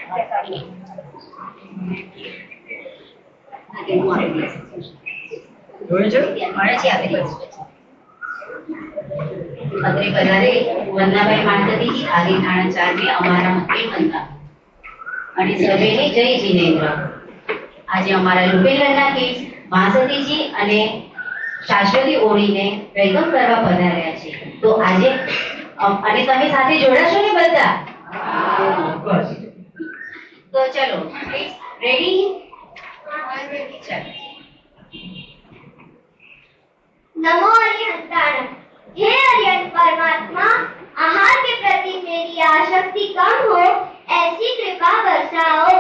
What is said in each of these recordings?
અત્રે પધારે વંદનાભાઈ માનકતીજી આદિ થાણા 4 में અમારા મુખ્ય મંતા અને સર્વેને જય જીનેન્દ્ર। આજે અમારા રૂપેલના કેસ માસતીજી અને શાશ્વતી ઓળીને વેલકમ કરવા પધાર્યા છે। તો આજે અને તમે સાથે જોડાશો ને બધા? બસ તો ચલો રેડી? ચલો। नमो अरिहंताणम। हे अरिहंत परमात्मा, आहार के प्रति मेरी आसक्ति कम हो ऐसी कृपा बरसाओ।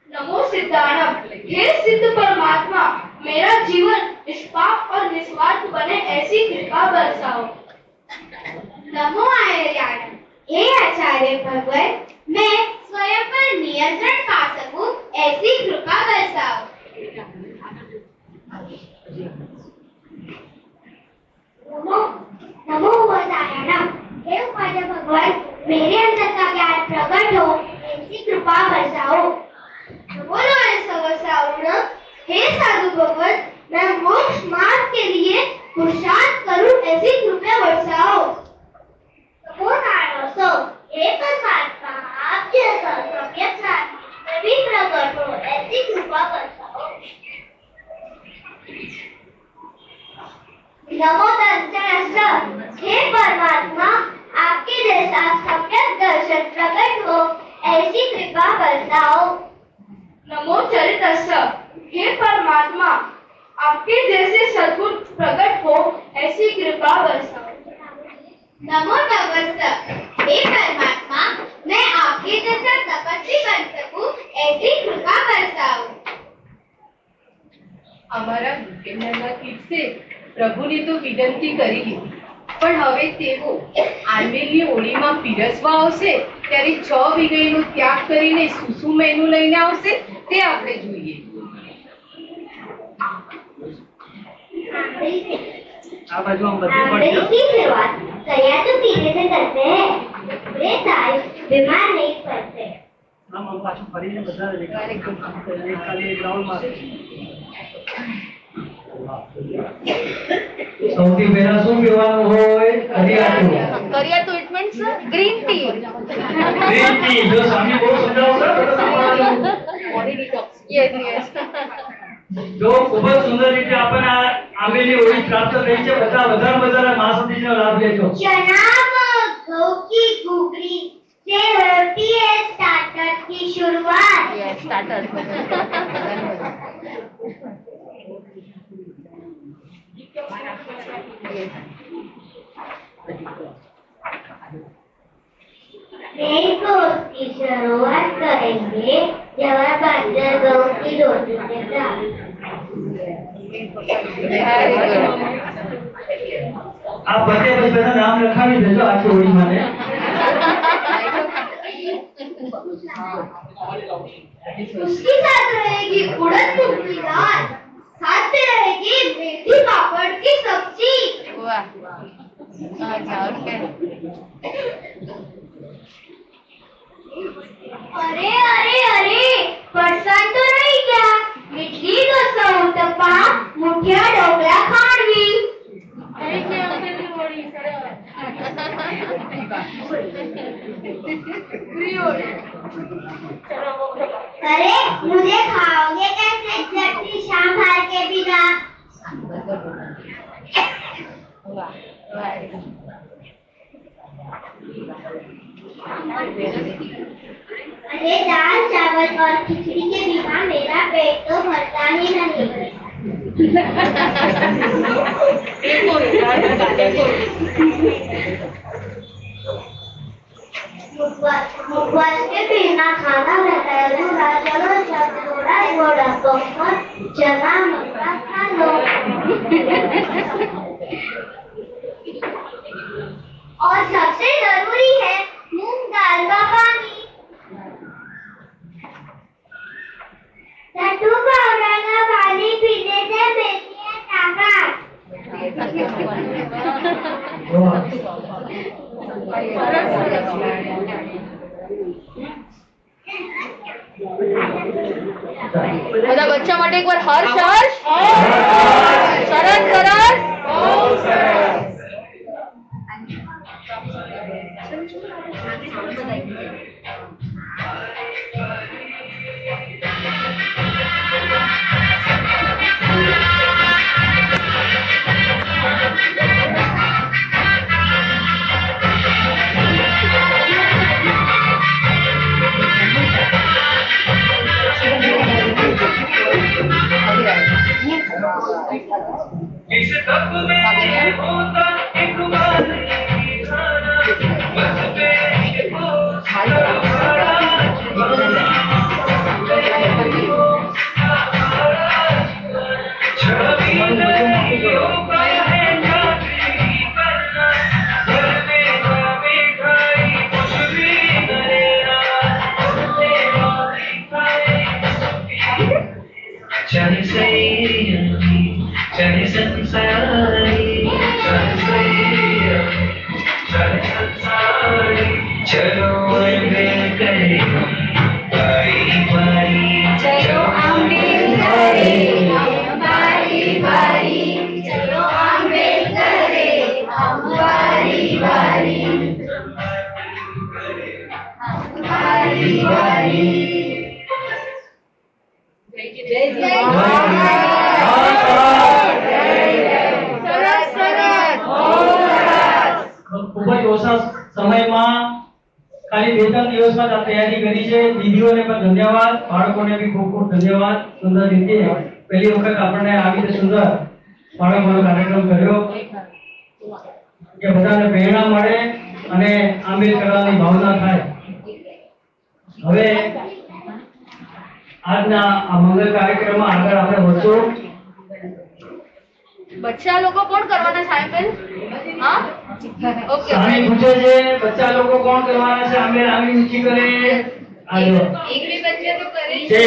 नमो सिद्धाणम। हे सिद्ध परमात्मा, मेरा जीवन निष्पाप और निस्वार्थ बने ऐसी कृपा बरसाओ। नमो आर्याणम। हे आचार्य भगवत, मैं स्वयं पर नियंत्रण पा सकूं ऐसी कृपा बरसाओ। नमो नारायणम। हे उपाध्याय भगवान, मेरे अंदर का ज्ञान प्रकट हो ऐसी कृपा बरसाओ। नमो नारायण। हे साधु भगवान, मैं मोक्ष मार्ग के लिए पुरुषार्थ करूं ऐसी कृपा बरसाओ। नमो नारायण। हे परमात्मा, आप जैसा सम्यक साथी सभी प्रकट हो ऐसी कृपा बरसाओ। नमो दर्शनस्य। हे परमात्मा, आपके जैसा सम्यक दर्शन प्रकट हो ऐसी कृपा बरसाओ। नमो चरितस्य। हे परमात्मा, आपके जैसे सद्गुण प्रकट हो ऐसी कृपा बरसाओ। नमो तपस्य। हे परमात्मा, मैं आपके जैसा तपस्वी बन सकूं ऐसी कृपा बरसाओ। અમારા રૂપેલના કીર્તે પ્રભુને તો વિનંતી કરી લીધી, પણ હવે તેઓ આંબેલની ઓળીમાં પીરસવા આવશે ત્યારે 6 વિનયનો ત્યાગ કરીને શું મેનુ લઈને આવશે તે આપણે જોઈએ। आंबली की शुरुआत सयातु पीने से करते हैं। वे सारे बीमार नहीं पड़ते। સૌથી પહેલા શું પીવાનું હોય? કરિયાતું। કરિયાતું it means green tea. Green tea જો સ્વામી બહુ સમજાવશે યસ યસ। જો ખૂબ જ સુંદર રીતે આપણને આંબેલી ઓળી પ્રાપ્ત થઈ છે। બધા વધારે મહાસતીનો લાભ લેજો। जनाब, घऊ की घुघरी से होती है स्टार्टर की शुरुआत। Yes starter. नई कोर्स की शुरुआत करेंगे जवाहर बाजार गऊ की रोटी से प्राप्त। આ બધે બધાના નામ લખાવી દેજો આખી ઓળીમાં ને। उसके साथ रहेगी उड़द मूंग की दाल, साथ में रहेगी मेथी पापड़ की सब्जी। વાહ। अच्छा ओके। अरे अरे अरे, फरसान तो नहीं क्या? इडली डोसा उत्तपा मुठिया ढोकला खांडवी। अरे मुझे खाओगे कैसे चटनी शाम भर के बिना? अरे दाल चावल और खिचड़ी के बिना मेरा पेट तो भरता ही नहीं। मुखवास के बिना खाना रहता है अधूरा। चलो सब थोड़ा थोड़ा तो चना मक्का खा लो। और सबसे जरूरी है मूंग दाल का पानी। लड्डू पाउडर का पानी पीने से मिलती है ताकत। બધા બચ્ચા માટે એકવાર હર્ષ સરસ इस तक में होता एक बार बस पे हो छवि नदियों का है जाती करना घर में मिठाई कुछ भी करेगा चल सही चल संसारी चल संसारी चलो मिल करे बारी बारी चलो मिल करे बारी बारी चलो मिल करे बारी बारी बारी बारी ખૂબ જ ઓછા સમયમાં ખાલી 2-3 દિવસમાં આ તૈયારી કરી છે. દીદીઓને પણ ધન્યવાદ, બાળકોને બી ખૂબ ખૂબ ધન્યવાદ. સુંદર રીતે પહેલી વખત આપણને આવી રીતે સુંદર બાળકોનો કાર્યક્રમ કર્યો કે બધાને પ્રેરણા મળે અને આંબેલ કરવાની ભાવના થાય. હવે આજના આ મંગલ કાર્યક્રમમાં આગળ આપણે વધશું. બચ્ચા લોકો કોણ કરવાના છે આંબેલ? હા ઓકે સામે પૂછે છે બચ્ચા લોકો કોણ કરવાના છે આંબેલ? આંગળી ઊંચી કરે. આજો એક બે બચ્ચા તો કરે જ છે,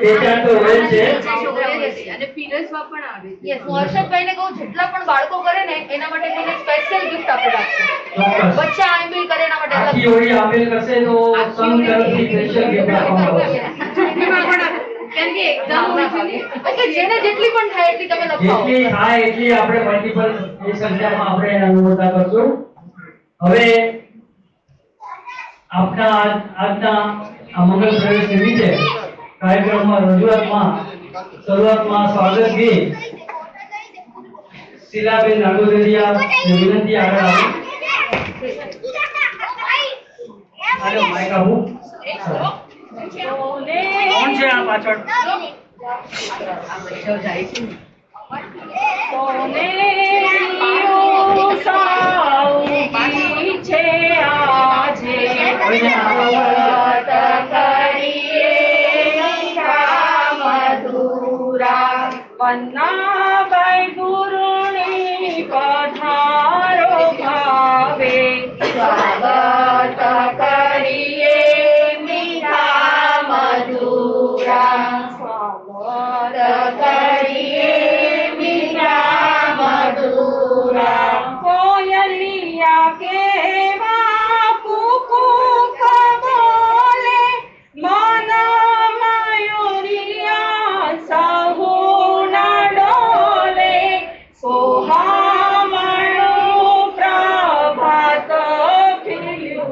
બે ચાર તો હોય જ છે. અને પીરસવા પણ આવે છે. યસ હું હર્ષદભાઈને કહું જેટલા પણ બાળકો કરે ને એના માટે તેને સ્પેશિયલ ગિફ્ટ આપી રાખશે. ચોક્કસ. બચ્ચા આંબેલ કરે એના માટે આખી અલગ હોળી આંબેલ કરશે તો સંઘ તરફથી સ્પેશિયલ ગિફ્ટ આપવામાં આવશે. કારણ કે એક્ઝામ હોય છે ને. ઓકે જેને જેટલી પણ થાય એટલી તમે લખાવો. જેટલી થાય એટલી આપણે મલ્ટીપલ એ સંખ્યામાં આપણે અનુમોદના કરશું. હવે આપના આજના આ મંગલ પ્રવેશ નિમિત્તે કાર્યક્રમમાં શરૂઆતમાં સ્વાગત ગીત શીલાબેન નાગોદરિયા વિનંતી આગળ આવી. હાલો માઈક આપું. કોણ છે આ પાછળ? પન્નાભાઈ ગુરુની પધારો ભાવે સ્વાગત કરીએ મીઠા મધુરા સ્વાગત કરીએ મીઠા મધુરા કોયલિયા કેવા કુકુ બોલે મન મયુરિયા સહુના ડોલે સોહામણું પ્રભાત ફિલ્યું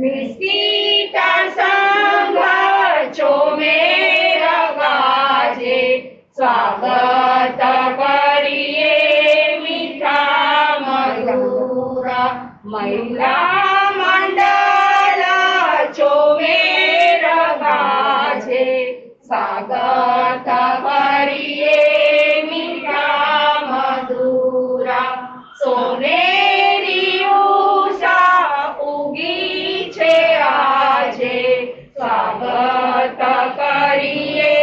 નિશ્ચિતા સંઘ ચોમેર ગાજે સ્વાગત કરીએ મીઠા મધુરા મહિલા મંડળ ચોમેર ગાજે સ્વાગત કરીએ મીઠા મધુરા સોનેરી ઉષા ઉગી છે આજે સ્વાગત કરીએ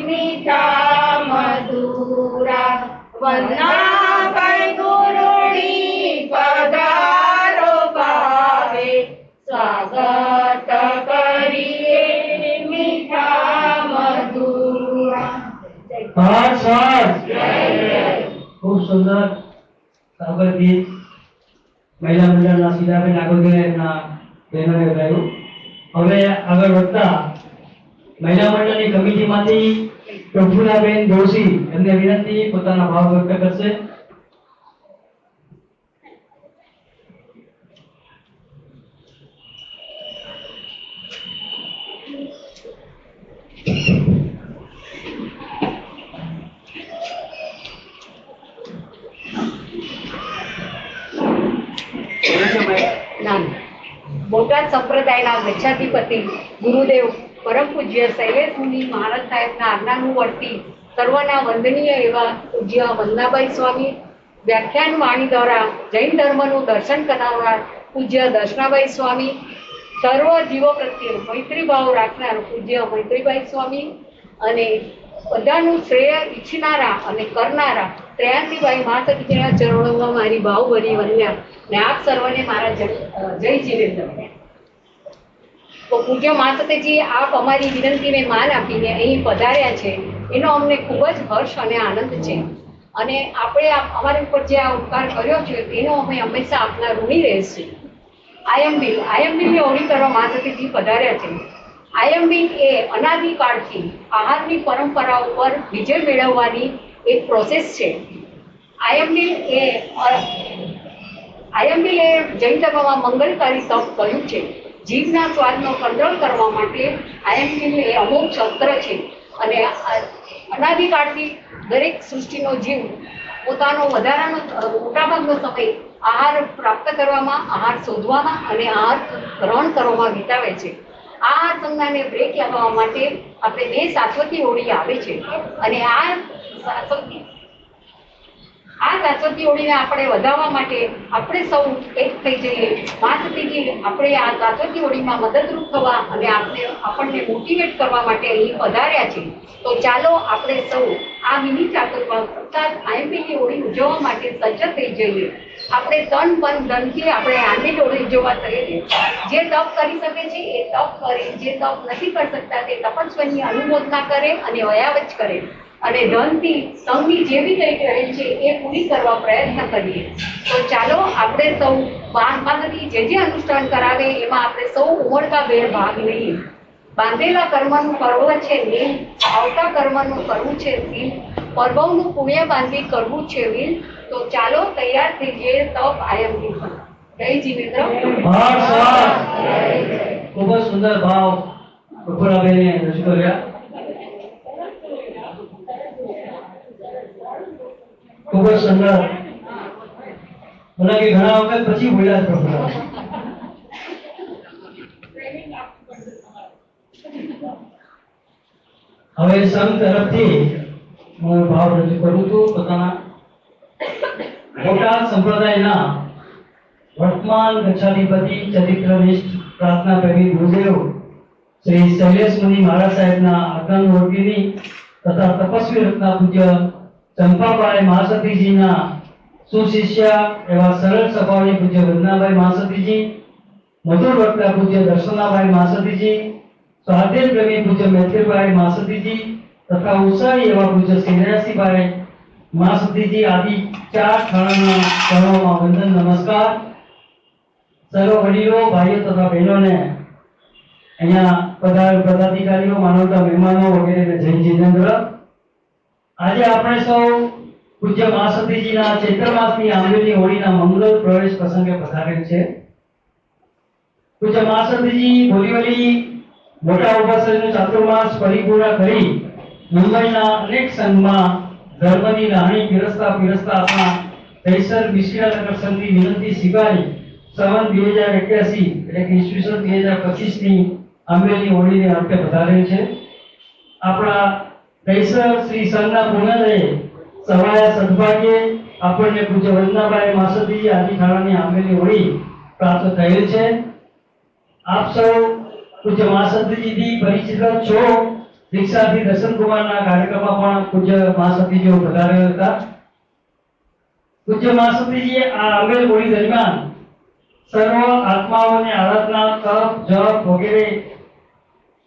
મીઠા મધુરા વંદનાભાઈ ગુરુની પધારો ભાવે સ્વાગત કરીએ મીઠા મધુરા ખૂબ સુંદર સાબર ગીત મહિલા મંડળના સીતાબેન આગોદરે એમના બહેનોને ગાયું. હવે આગળ વધતા મહિલા મંડળની કમિટીમાંથી પ્રફુલ્લાબેન જોશી એમને વિનંતી પોતાના ભાવ વ્યક્ત કરશે. બોટાદ સંપ્રદાયના ગચ્છાધિપતિ ગુરુદેવ પરમ પૂજ્ય શૈલેષ મુનિ મહારાજ સાહેબના આજ્ઞાનું વર્તી સર્વના વંદનીય એવા પૂજ્ય વંદનાબાઈ સ્વામી, વ્યાખ્યાન વાણી દ્વારા જૈન ધર્મનું દર્શન કરાવનાર પૂજ્ય દર્શનાબાઈ સ્વામી, સર્વ જીવો પ્રત્યે મૈત્રીભાવ રાખનાર પૂજ્ય મૈત્રીબાઈ સ્વામી અને બધાનું શ્રેય ઈચ્છનારા અને કરનારા ત્રયાસીબાઈ મહાસતીજીના ચરણોમાં મારી ભાવભરી વંદના ને આપ સર્વને મારા જય જીનેન્દ્ર. તો પૂજ્ય મહાસતીજી આપ અમારી વિનંતીને માન આપીને અહીં પધાર્યા છે એનો અમને ખૂબ જ હર્ષ અને આનંદ છે અને આપણે અમારી ઉપર જે આ ઉપકાર કર્યો છે એનો અમે હંમેશા આપના ઋણી રહીશું. આયંબિલની ઓળી કરવા મહાસતીજી પધાર્યા છે. આયંબિલ એ અનાદિકાળથી આહારની પરંપરા ઉપર વિજય મેળવવાની એક પ્રોસેસ છે. આયંબિલ એ જૈન ધર્મમાં મંગલકારી તપ કહ્યું છે. જીભના સ્વાદનો કંટ્રોલ કરવા માટે આયંબિલ એ અમુક શસ્ત્ર છે અને અનાદિકાળથી દરેક સૃષ્ટિનો જીવ પોતાનો મોટાભાગનો સમય આહાર પ્રાપ્ત કરવામાં, આહાર શોધવામાં અને આહાર ગ્રહણ કરવામાં વિતાવે છે. આ સંજ્ઞાને બ્રેક લગાવવા માટે આપણે બે શાશ્વતી હોળી આવે છે અને આ શાશ્વતી હોળીને આપણે વધારવા માટે આપણે સૌ એક થઈ જઈએ. મહાસતીજી આપણે આ શાશ્વતી હોળીમાં મદદરૂપ થવા અને આપણને મોટિવેટ કરવા માટે અહીં પધાર્યા છે. તો ચાલો આપણે સૌ આ મિની ચાતુર્માસ અર્થાત આયંબિલની હોળી ઉજવવા માટે સજ્જ થઈ જઈએ. આપણે તન મન ધનથી આપણે આની હોળી ઉજવવા થઈએ. જે તપ કરી શકે છે એ તપ કરે, જે તપ નથી કરી શકતા તે તપસ્વીની અનુમોદના કરે અને વયાવચ કરે અને ધનથી તંગી જેવી કંઈ રહેલ છે એ પૂરી કરવા પ્રયત્ન કરીએ. તો ચાલો આપણે સૌ મહાસતી જે અનુષ્ઠાન કરાવે એમાં આપણે સૌ ઉમળકાભેર ભાગ લઈએ. બાંધેલા કર્મનું પર્વ છે નીલ, આવતા કર્મનું કરવું છે સીલ, પર્વનું પુણ્ય બાંધી કરવું છે વીલ. તો ચાલો તૈયાર થઈ જઈએ તપ આયંબિલ પર. જય જીનેન્દ્ર. ખૂબ જ સુંદર ભાવ પ્રફુલ્લાબેને રજૂ કર્યા. ખૂબ જ સુંદર. મને કે ઘણા વખત પછી બોલ્યા પ્રફુલ્લા. હવે સંઘ તરફથી હું ભાવ રજૂ કરું છું. પોતાના બોટાદ સંપ્રદાયના વર્તમાન ગચ્છાધિપતિ, ચરિત્રનિષ્ઠ, પ્રાર્થના પ્રેમી ગુરુદેવ શ્રી શૈલેષ મુનિ મહારાજ સાહેબના આજ્ઞાનું વર્તીની તથા તપસ્વી રત્ના પૂજ્ય ચંપાબાઈ મહાસતીજીના સુશિષ્યા એવા સરળ સ્વભાવની પૂજ્ય વંદનાબાઈ મહાસતીજી, મધુર વક્તા પૂજ્ય દર્શનાબાઈ મહાસતીજી, સ્વાધ્યાય પ્રેમી પૂજ્ય મૈત્રીબાઈ મહાસતીજી તથા ઉત્સાહી એવા પૂજ્ય શ્રીરાસીબાઈ મહાસતીજી આદિ ચાર સ્થળોના ચરણોમાં વંદન નમસ્કાર. સર્વ વડીલો, ભાઈઓ તથા બહેનોને, અહીંયા પદાધિકારીઓ, માનવતા મહેમાનો વગેરેને જય જીનેન્દ્ર. આજે આપણે સૌ પૂજ્ય મહાસતીજીના ચૈત્ર માસની આંબેલી હોળીના મંગલ પ્રવેશ પ્રસંગે પધારેલ છે. પૂજ્ય મહાસતીજી બોરીવલી મોટા ઉપાસકનો ચાતુર્માસ પરિપૂર્ણ કરી મુંબઈના અનેક સંઘમાં ધર્મની રાણી પીરસતા આપણા દહીસર મિશ્રાનગર સંઘની વિનંતી સ્વીકારી સંવત 2081 એટલે કે ઈસવીસન 2025 ની આંબેલની હોળીને અંતે પધારેલ છે. આપણા દહીસર શ્રી સંઘના પૂર્ણદયે સવાયા સદભાગ્યે આપણને પૂજ્ય વંદનાબાઈ માસતીજી આદિખાણાની આંબેલની હોળી પ્રાપ્ત થયેલ છે. આપ સૌ પૂજ્ય માસતીજીથી પરિચિત છો. દીક્ષાથી દર્શનકુમારના કાર્યક્રમમાં પણ પૂજ્ય માસતીજીઓ પધારેલ હતા. પૂજ્ય માસતીજીએ આ આંબેલ હોળી દરમિયાન સર્વ આત્માઓને આરાધના તપ જપ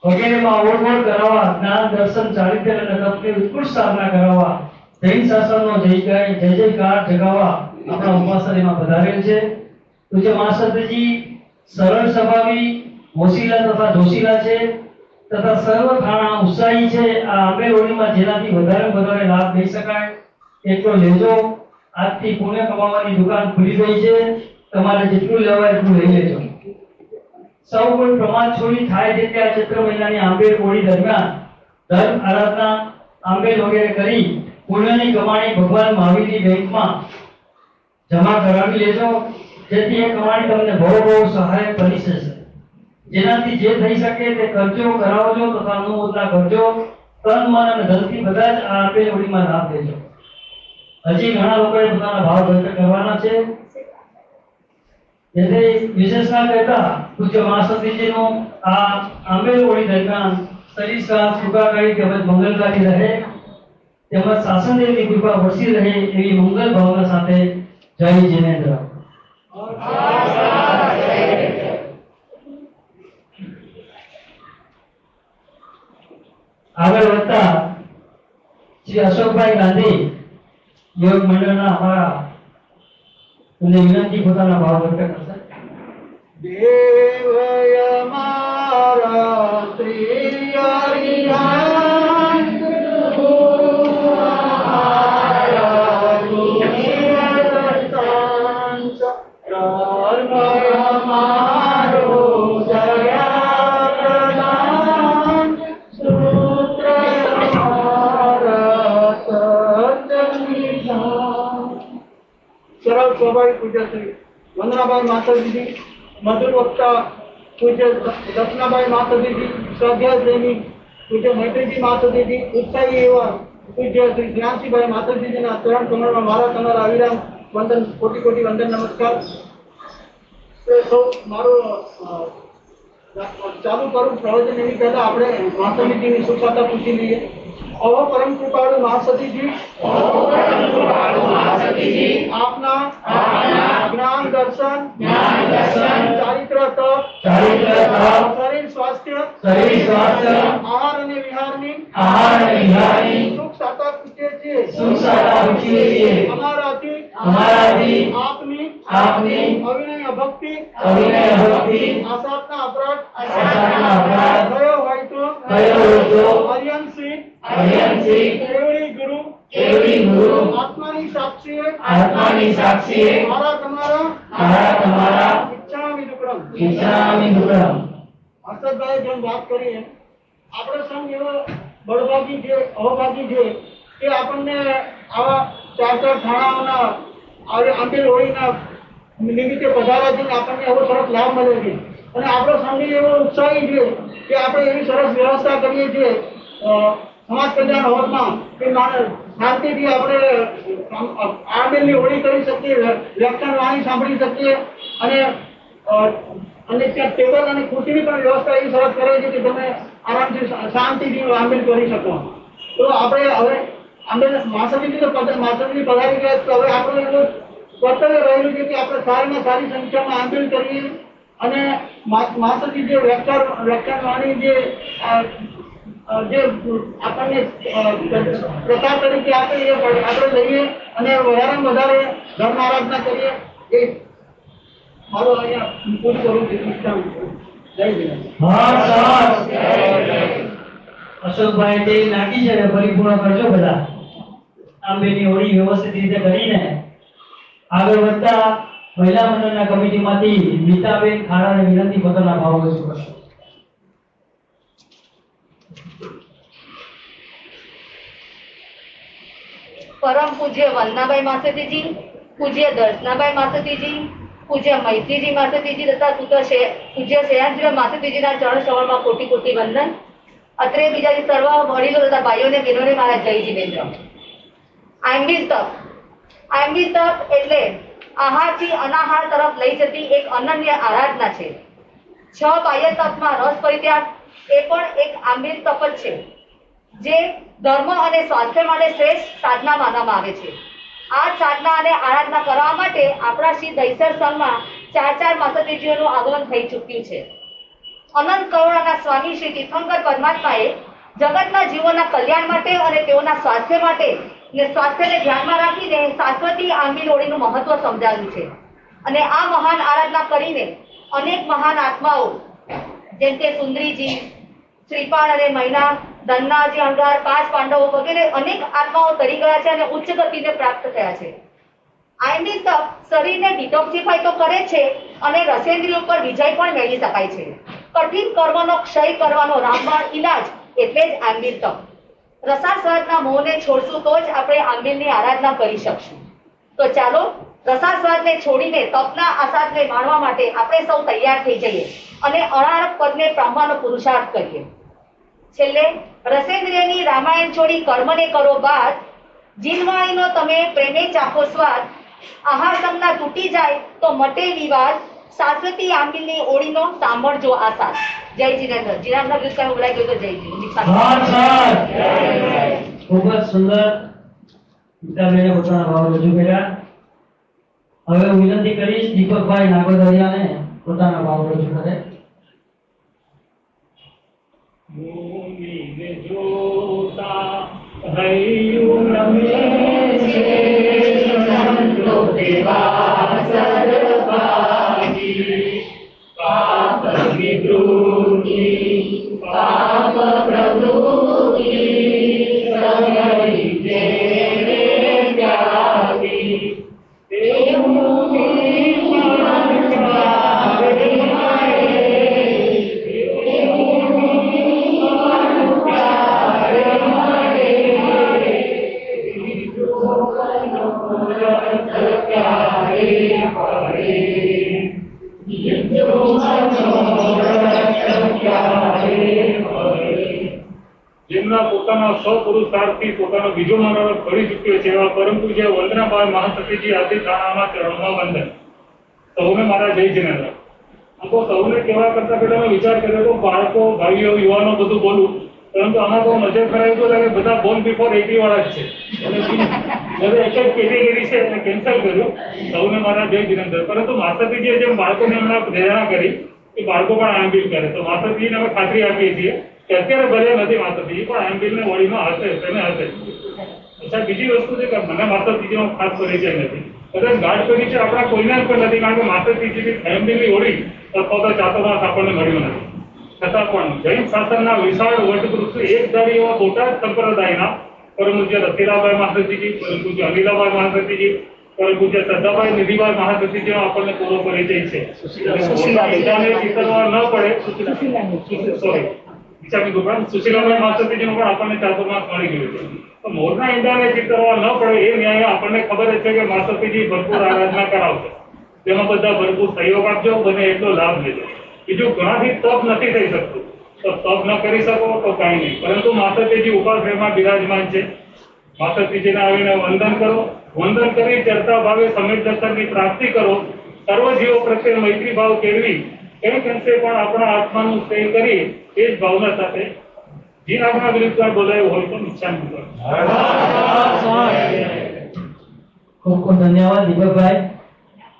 વગેરેમાં ઓળખોળ કરાવવા, જ્ઞાન દર્શન ચારિત્ર્ય અને તપની ઉત્કૃષ્ટ સાધના કરાવવા, જૈન શાસનનો જય જયકાર જગાવવા આપણા ઉપાસનામાં પધારેલ છે. પૂજ્ય મહાસતીજી સરળ સ્વભાવી, હોશિલા તથા જોશીલા છે તથા સર્વ ખાણા ઉત્સાહી છે. આ આંબેલ હોળીમાં જેનાથી વધારે લાભ લઈ શકાય એટલો લેજો. આજથી પુણ્ય કમાવાની દુકાન ખુલી ગઈ છે. તમારે જેટલું લેવાય એટલું લઈ લેજો. સૌ કોઈ પ્રમાદ છોડી થાય છે કે આ ચૈત્ર મહિનાની આંબેલ હોળી દરમિયાન ધર્મ આરાધના આંબેલ વગેરે કરી પુણ્યની કમાણી ભગવાન મહાવીરની બેંકમાં જમા કરાવી લેજો, જેથી એ કમાણી તમને બહુ સહાયક બની જશે. જેનાથી જે થઈ શકે તે કરજો, કરાવજો તથા અનુમોદના કરજો. તન મન અને ધનથી બધા જ આ આંબેલ હોળીમાં લાભ લેજો. હજી ઘણા લોકોએ પોતાના ભાવ વ્યક્ત કરવાના છે. જેથી વિશેષના કહેતા પૂજ્ય મહાસતીજીનું આ આંબેલ હોળી દરમિયાન શરીર સ્વાસ્થ્ય સુખાકારી તેમજ મંગલકારી રહે તેમજ શાસનદેવની કૃપા વરસી રહે એવી મંગલ ભાવના સાથે જય જિનેન્દ્ર. આગળ વધતા શ્રી અશોકભાઈ ગાંધી યોગ મંડળના અમારા વિનંતી પોતાના ભાવ વ્યક્ત કરશે. દેવય મારા શ્રી હરિહર સ્વાભાવિક પૂજ્ય શ્રી વંદનાબાઈ માતાજીજી, મધુર વક્તા પૂજ્ય દર્શનાબાઈ માતાજીજી, સ્વાધ્યાય પ્રેમી પૂજ્ય મૈત્રીજી માતાજીજી, ઉત્સાહી એવા પૂજ્ય શ્રી જ્ઞાનસિંહભાઈ માતાજીજીના ચરણ કમળમાં મારા તમારા અવિરામ વંદન, કોટી કોટી વંદન, નમસ્કાર. તો મારું ચાલુ કરું પ્રવચન એની પહેલા આપણે માતાજીની સુખાતા પૂછી લઈએ. અહો પરમ કૃપાળુ મહાસતીજી, આપના જ્ઞાન દર્શન ચારિત્ર તપ શરીર સ્વાસ્થ્ય આહાર અને વિહારની સુખ સાતા પૂછીએ છીએ. અમારાથી આપની અવિનય ભક્તિ આસાતના અપરાધ થયો હોય તો અરિયંસી કેવડી ગુરુ આત્માની સાક્ષીએ મારા તમારા ઈચ્છામિ દુક્કડમ. હર્ષદભાઈ જેમ વાત કરીએ, આપણો સંઘ એવો બળભાગી છે, અહોભાગી છે કે આપણને આવા 4 થાણાઓના આંબેલ હોળીના નિમિત્તે પધારવાથી આપણને એવો સરસ લાભ મળે છે. અને આપણો સંઘ એવો ઉત્સાહી છે કે આપણે એવી સરસ વ્યવસ્થા કરીએ છીએ સમાજ કલ્યાણ હોલમાં કે શાંતિથી આપણે આંબેલની હોળી કરી શકીએ, વ્યાખ્યાન વાણી સાંભળી શકીએ અને ત્યાં ટેબલ અને ખુરશીની પણ વ્યવસ્થા એવી સરસ કરે છે કે તમે આરામથી શાંતિથી આંબેલ કરી શકો. તો આપણે હવે આંબેલ માસતીજી પધારી ગયા, તો હવે આપણે એવું કર્તવ્ય રહેલું છે કે આપણે સારીમાં સારી સંખ્યામાં આંબેલ કરીએ અને માસતી જે વ્યાખ્યાન વાણી જે આપણને પ્રસાર તરીકે આપે એ આપણે લઈએ અને વધારે ધર્મ આરાધના કરીએ. એ મારો અહીંયા પૂરું કરું છું. જય અશોકભાઈ તે નાખી છે, પરિપૂર્ણ કરજો બધા. આંબેની હોળી વ્યવસ્થિત રીતે કરીને આગળ વધતા મહિલા મંડળના કમિટીમાંથી નીતાબેન ખારાને વિનંતી પોતાના ભાવ રજૂ કરશે. પરમ પૂજ્ય વંદનાબાઈ માસતીજી, પૂજ્ય દર્શનાબાઈ માસતીજી, પૂજ્ય મૈત્રીજી માસતીજી તથા પૂજ્ય શેયાનજી માસતીજીના ચરણ સવારમાં કોટી કોટી વંદન. અત્રે બીજા સર્વ વડીલો તથા ભાઈઓને બહેનોને મારા જય જીનેન્દ્ર. આંબી તપ એટલે આહારથી અનાહાર તરફ લઈ જતી એક અનન્ય આરાધના છે. 6 બાહ્ય તપમાં રસ પરિત્યાગ એ પણ એક આંબીર તપ જ છે, જે ધર્મ અને સ્વાસ્થ્ય માટે શ્રેષ્ઠ સાધના માનવામાં આવે છે. આ સાધના અને આરાધના કરવા માટે આપણા શ્રી દહીસર સંઘમાં 4 માસતીજીઓનું આગમન થઈ ચૂક્યું છે. અનંત કરુણાના સ્વામી શ્રી તીર્થંકર પરમાત્માએ જગતના જીવોના કલ્યાણ માટે અને તેઓના સ્વાસ્થ્ય માટે ને સ્વાસ્થ્યને ધ્યાનમાં રાખીને શાશ્વતી આંબી લોડીનું મહત્વ સમજાવ્યું છે. અને આ મહાન આરાધના કરીને અનેક મહાન આત્માઓ જેમ કે સુંદરીજી, શ્રીપાળ અને મૈના, ધન્નાજી, અંગાર, 5 પાંડવો વગેરે અનેક આત્માઓ તરી ગયા છે અને ઉચ્ચ ગતિને પ્રાપ્ત થયા છે. આંબી તપ શરીરને ડિટોક્સિફાય તો કરે છે અને રસેન્દ્રિય ઉપર વિજય પણ મેળવી શકાય છે. કઠિન કર્મનો ક્ષય કરવાનો રામબાણ ઈલાજ એટલે જ આંબીર તપ. રસાસ્વાદના મોહને છોડશું તો જ આપણે આંબીરની આરાધના કરી શકશું. તો ચાલો રસાસ્વાદને છોડીને તપના આસ્વાદને માણવા માટે આપણે સૌ તૈયાર થઈ જઈએ અને અણારક પદને પામવાનો પુરુષાર્થ કરીએ. છેલ્લે રસેન્દ્રિયની રામાયણ છોડી કર્મને કરો બાદ, જીનવાણીનો તમે પ્રેમે ચાખો સ્વાદ, આહાર સંગના તૂટી જાય તો મટે વિવાદ, શાશ્વતી આંબીની ઓળીનો સાંભળજો આસાદ. જય જીનેન્દ્ર. જીરામના ગીત કઈ બોલાઈ ગયો તો જય જી. ખૂબ જ સુંદર નીતાબેને પોતાના ભાવ રજૂ કર્યા. હવે હું વિનંતી કરીશ દીપકભાઈ નાગોદરિયાને પોતાના ભાવ રજૂ કરે. ભૂમિને જોતા હૈયું રમે છે સંતો દેવા સર્વભાગી, પાપ નિવૃત્તિ પાપ પ્રવૃત્તિ સગળી જેને ત્યાગી, તેવું નિર્મળ ચારે જેમના પોતાના સપુરુષાર્થથી પોતાનો બીજો મનોરથ કરી ચૂક્યો છે એવા પરમ પૂજ્ય વંદનાબાઈ મહાસતીજી આદિ થાણામાં ચરણમાં વંદન. સૌને મારા જય જીનેન્દ્ર. આમ તો સૌને કહેવા કરતા પહેલા મેં વિચાર કર્યો તો બાળકો, ભાઈઓ, યુવાનો બધું બોલું, પરંતુ આમાં તો નજર કરાવી તો લાગે બધા બોર્ન બિફોર 80 વાળા જ છે. હવે એક જ કેટેગરી છે એટલે કેન્સલ કર્યું. સૌને મારા જય જીનેન્દ્ર. પરંતુ માસ્તરજીએ જેમ બાળકોને હમણાં પ્રેરણા કરી કે બાળકો પણ આંબીલ કરે, તો માસ્તરજીને અમે ખાતરી આપીએ છીએ કે અત્યારે ભલે નથી માસ્તરજી પણ આંબીલને વળીમાં હશે, તેને હશે. અચ્છા, બીજી વસ્તુ છે કે મને માસ્તરજીનો ખાસ પરિચય નથી, કદાચ ગાઢ પરિચય આપણા કોઈને પણ નથી, કારણ કે માસ્તરજીની આંબીલની હોળી અથવા તો ચાતોમાસ આપણને મળ્યું નથી. છતાં પણ જૈન શાસનના વિશાળ વટવૃક્ષ એકધારી એવા બોટાદ સંપ્રદાયના પરમ પૂજ્ય રસીલાબાઈ મહાસતીજી, પરમ પૂજ્ય અનિલાબાઈ મહાસતીજી, પરમ પૂજ્ય શ્રદ્ધાબાઈ નિધિબાઈ મહાસતીજીનો આપણને પૂરો પરિચય છે. ચિતરવા ન પડે, સોરી સુશીલાબાઈ મહાસતીજીનો પણ આપણને ચાતુર્માસ મળી ગયું છે. તો મોરના ઈંડાને ચિતરવા ન પડે એ ન્યાય આપણને ખબર જ છે કે મહાસતીજી ભરપૂર આરાધના કરાવશે, તેમાં બધા ભરપૂર સહયોગ આપજો, બને એટલો લાભ લેજો. બીજું ઘણાથી તપ નથી થઈ શકતું, તો તપ ન કરી શકો તો કાંઈ નહીં, પરંતુ માસ્તરજી ઉપાશ્રયમાં બિરાજમાન છે. માસ્તરજીને આવીને વંદન કરો, વંદન કરી ચરતા ભાવે સમેત દર્શનની પ્રાપ્તિ કરો, સર્વ જીવો પ્રત્યે મૈત્રી ભાવ કેળવી કંઈક અંશે પણ આપણા આત્માનું સ્નેહ કરી એ જ ભાવના સાથે જે આપણા વિરુદ્ધ બોલાયું હોય તો નુકસાન કરો. ખૂબ ખૂબ ધન્યવાદ દીપકભાઈ.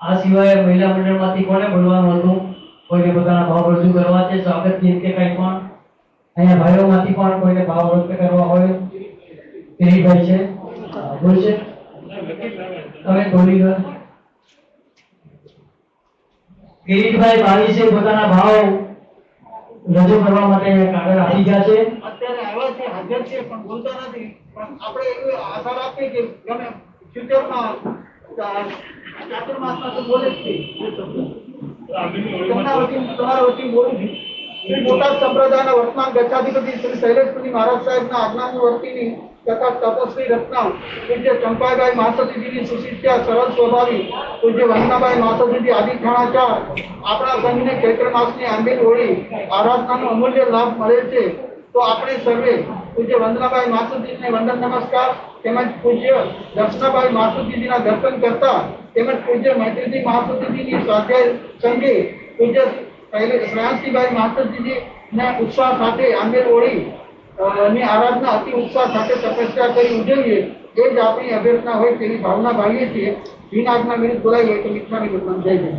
આ સિવાય મહિલા મંડળમાંથી કોને બોલવાનું હતું? કોઈને પોતાના ભાવ રજૂ કરવા છે, સ્વાગત ગીત કે કંઈ પણ? અહીંયા ભાઈઓમાંથી પણ કોઈને ભાવ વ્યક્ત કરવા હોય? કિરીટભાઈ છે, બોલશે. તમે બોલી ગયો. કિરીટભાઈ બાવીસે પોતાના ભાવ રજૂ કરવા માટે કાગળ આપી ગયા છે. અત્યારે આવ્યા છે, હાજર છે, પણ બોલતા નથી. પણ આપણે એવી આશા રાખીએ કે ગમે ફ્યુચરમાં ચાતુર્માસમાં તો બોલે જ છે એ શબ્દ. તેમના વતી તમારા વતી બોલું છું. શ્રી બોટાદ સંપ્રદાયના વર્તમાન ગચ્છાધિપતિ શ્રી શૈલેષપુરી મહારાજ સાહેબના આજ્ઞાની વર્તીની તથા તપસ્વી રત્ન પૂજ્ય ચંપાબાઈ માસતીજીની સુશિષ્યા સરળ સ્વભાવી પૂજ્ય વંદનાબાઈ માસતીજી આદિ ઠાણાચાર આપણા સંઘને ચૈત્ર માસની આંબેલ હોળી આરાધનાનો અમૂલ્ય લાભ મળે છે. તો આપણે સર્વે પૂજ્ય વંદનાબાઈ માસતીજીને વંદન નમસ્કાર તેમજ પૂજ્ય દર્શનાબાઈ માસતીજીના દર્શન કરતા તેમજ પૂજ્ય મૈત્રીજી માસતીજીની સ્વાધ્યાય સંઘે પૂજ્ય શ્રેયાંશીબાઈ માસ્ટરજીના ઉત્સાહ સાથે આંબેલ હોળી ની આરાધના અતિ ઉત્સાહ સાથે તપસ્યા કરી ઉજવીએ એ જ આપણી અભ્યર્થના હોય તેવી ભાવના ભાવીએ છીએ. બિન આજ્ઞા વિરુદ્ધ બોલાઈ હોય તો મિત્રાની વિરુદ્ધ જય જય.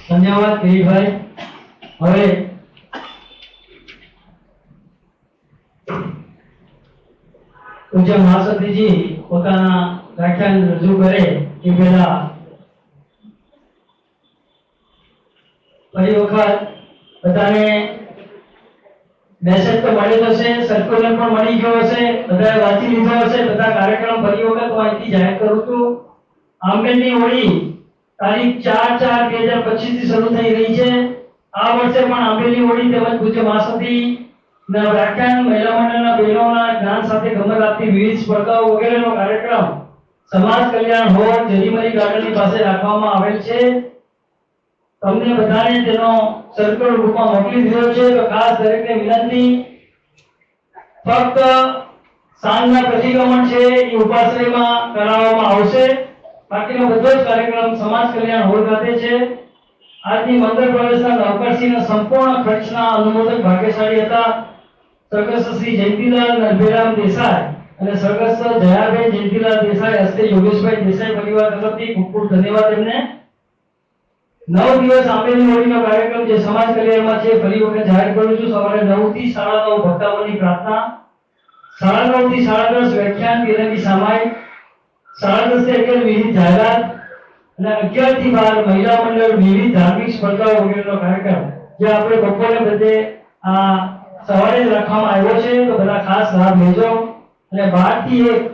ધન્યવાદ કિરીટભાઈ. હવે પૂજ્ય મહાસતીજી પોતાના વ્યાખ્યાન રજૂ કરે એ પહેલા ફરી વખત બધાને મેસેજ તો મળી જશે, સર્ક્યુલર પણ મળી ગયો હશે, બધાએ વાંચી લીધો હશે. બધા કાર્યક્રમ ફરી વખત હું અહીંથી જાહેર કરું છું. આંબેલની હોળી તારીખ 4/4/2025 થી શરૂ થઈ રહી છે. આ વર્ષે પણ આંબેલની હોળી તેમજ પૂજ્ય મહાસતી ના વ્યાખ્યાન, મહિલા મંડળના બહેનોના જ્ઞાન સાથે ગમત આપતી વિવિધ સ્પર્ધાઓ વગેરેનો કાર્યક્રમ સમાજ કલ્યાણ હોલ જરીમરી ગાર્ડનની પાસે રાખવામાં આવેલ છે. તમને બધાને તેનો સર્ક્યુલર રૂપમાં મોકલી દીધો છે. તો ખાસ દરેકને વિનંતી, ફક્ત સાંજના પ્રતિક્રમણ છે એ ઉપાશ્રયમાં કરાવવામાં આવશે. બાકીનો બધો જ કાર્યક્રમ સમાજ કલ્યાણ હોલ ખાતે છે. આજની મંદિર પ્રવેશના નવકરસિંહના સંપૂર્ણ ખર્ચના અનુમોદક ભાગ્યશાળી હતા સ્વર્ગસ્થ શ્રી જયંતિલાલ નરભેરામ દેસાઈ અને સ્વર્ગસ્થ જયાબેન જયંતિલાલ દેસાઈ હસ્તે યોગેશભાઈ દેસાઈ પરિવાર તરફથી ખૂબ ખૂબ ધન્યવાદ એમને. 9 દિવસ આંબેલની હોળીનો કાર્યક્રમ જે સમાજ કલ્યાણમાં છે ફરી વખત જાહેર કરું છું. સવારે 9 થી 9:30 ભક્તાઓની પ્રાર્થના, 9:30 થી 10:30 વ્યાખ્યાન, તિરંગી સામાયિક, 10:30 થી 11 વિવિધ જાહેરાત અને 11 થી 12 મહિલા મંડળ વિવિધ ધાર્મિક સ્પર્ધાઓ વગેરેનો કાર્યક્રમ જે આપણે બપોરે બધે આ સવારે જ રાખવામાં આવ્યો છે. તો બધા ખાસ લાભ લેજો. અને 12 થી 1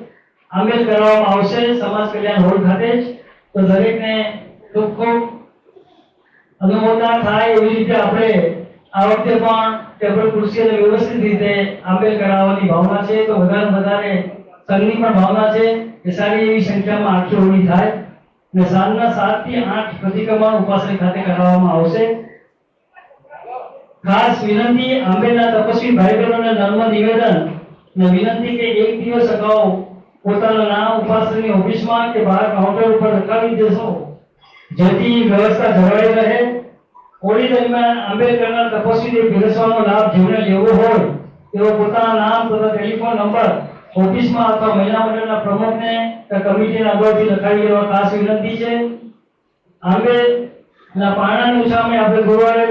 આંબેલ કરવામાં આવશે સમાજ કલ્યાણ હોલ ખાતે જ. તો દરેકને ખૂબ ખૂબ અનુમોદન થાય એવી રીતે આપણે આ વખતે પણ ટેબલ ખુરશી અને વ્યવસ્થિત રીતે આંબેલ કરાવવાની ભાવના છે. તો વધારે સંઘની પણ ભાવના છે કે સારી એવી સંખ્યામાં આખી હોળી થાય અને સાંજના 7 થી 8 પ્રતિક્રમણ ઉપાશ્રય ખાતે કરાવવામાં આવશે. ખાસ વિનંતી, આંબેલના તપસ્વી ભાઈ બહેનોને નમ્ર નિવેદન અને વિનંતી કે એક દિવસ અગાઉ પોતાના નામ ઉપાશ્રયની ઓફિસમાં કે બહાર કાઉન્ટર ઉપર લખાવી દેશો જેથી વ્યવસ્થા જળવાઈ રહે. હોળી દરમિયાન આંબેલ કરનાર તપસ્વીને પીરસવાનો લાભ જેમને લેવો હોય તેઓ પોતાના નામ તથા ટેલિફોન નંબર ઓફિસમાં અથવા મહિલા મંડળના પ્રમુખને કે કમિટીના અગાઉથી લખાવી લેવા ખાસ વિનંતી છે. આંબેલના પારણાની ઉછામણી આપણે ગુરુવારે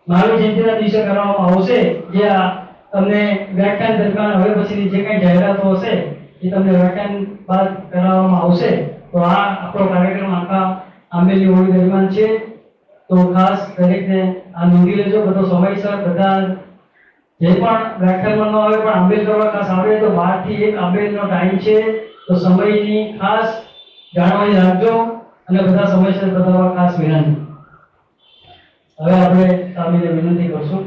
મહાવીર જયંતિના દિવસે કરવામાં આવશે. જે આ તમને વ્યાખ્યાન દરમિયાન હવે પછીની જે કંઈ જાહેરાતો હશે એ તમને વ્યાખ્યાન બાદ કરાવવામાં આવશે. તો આ આપણો કાર્યક્રમ આખા આંબેલની હોળી દરમિયાન છે. તો ખાસ દરેકને આ નોંધી લેજો. બધો સમયસર બધા જે પણ વ્યાખ્યાનમાં ન આવે પણ આંબેલ કરવા ખાસ આવે તો 12 થી 1 આંબેલનો ટાઈમ છે. તો સમયની ખાસ જાણવાની રાખજો અને બધા સમયસર બતાવવા ખાસ વિનંતી. હવે આપણે સ્વામીને વિનંતી કરશું.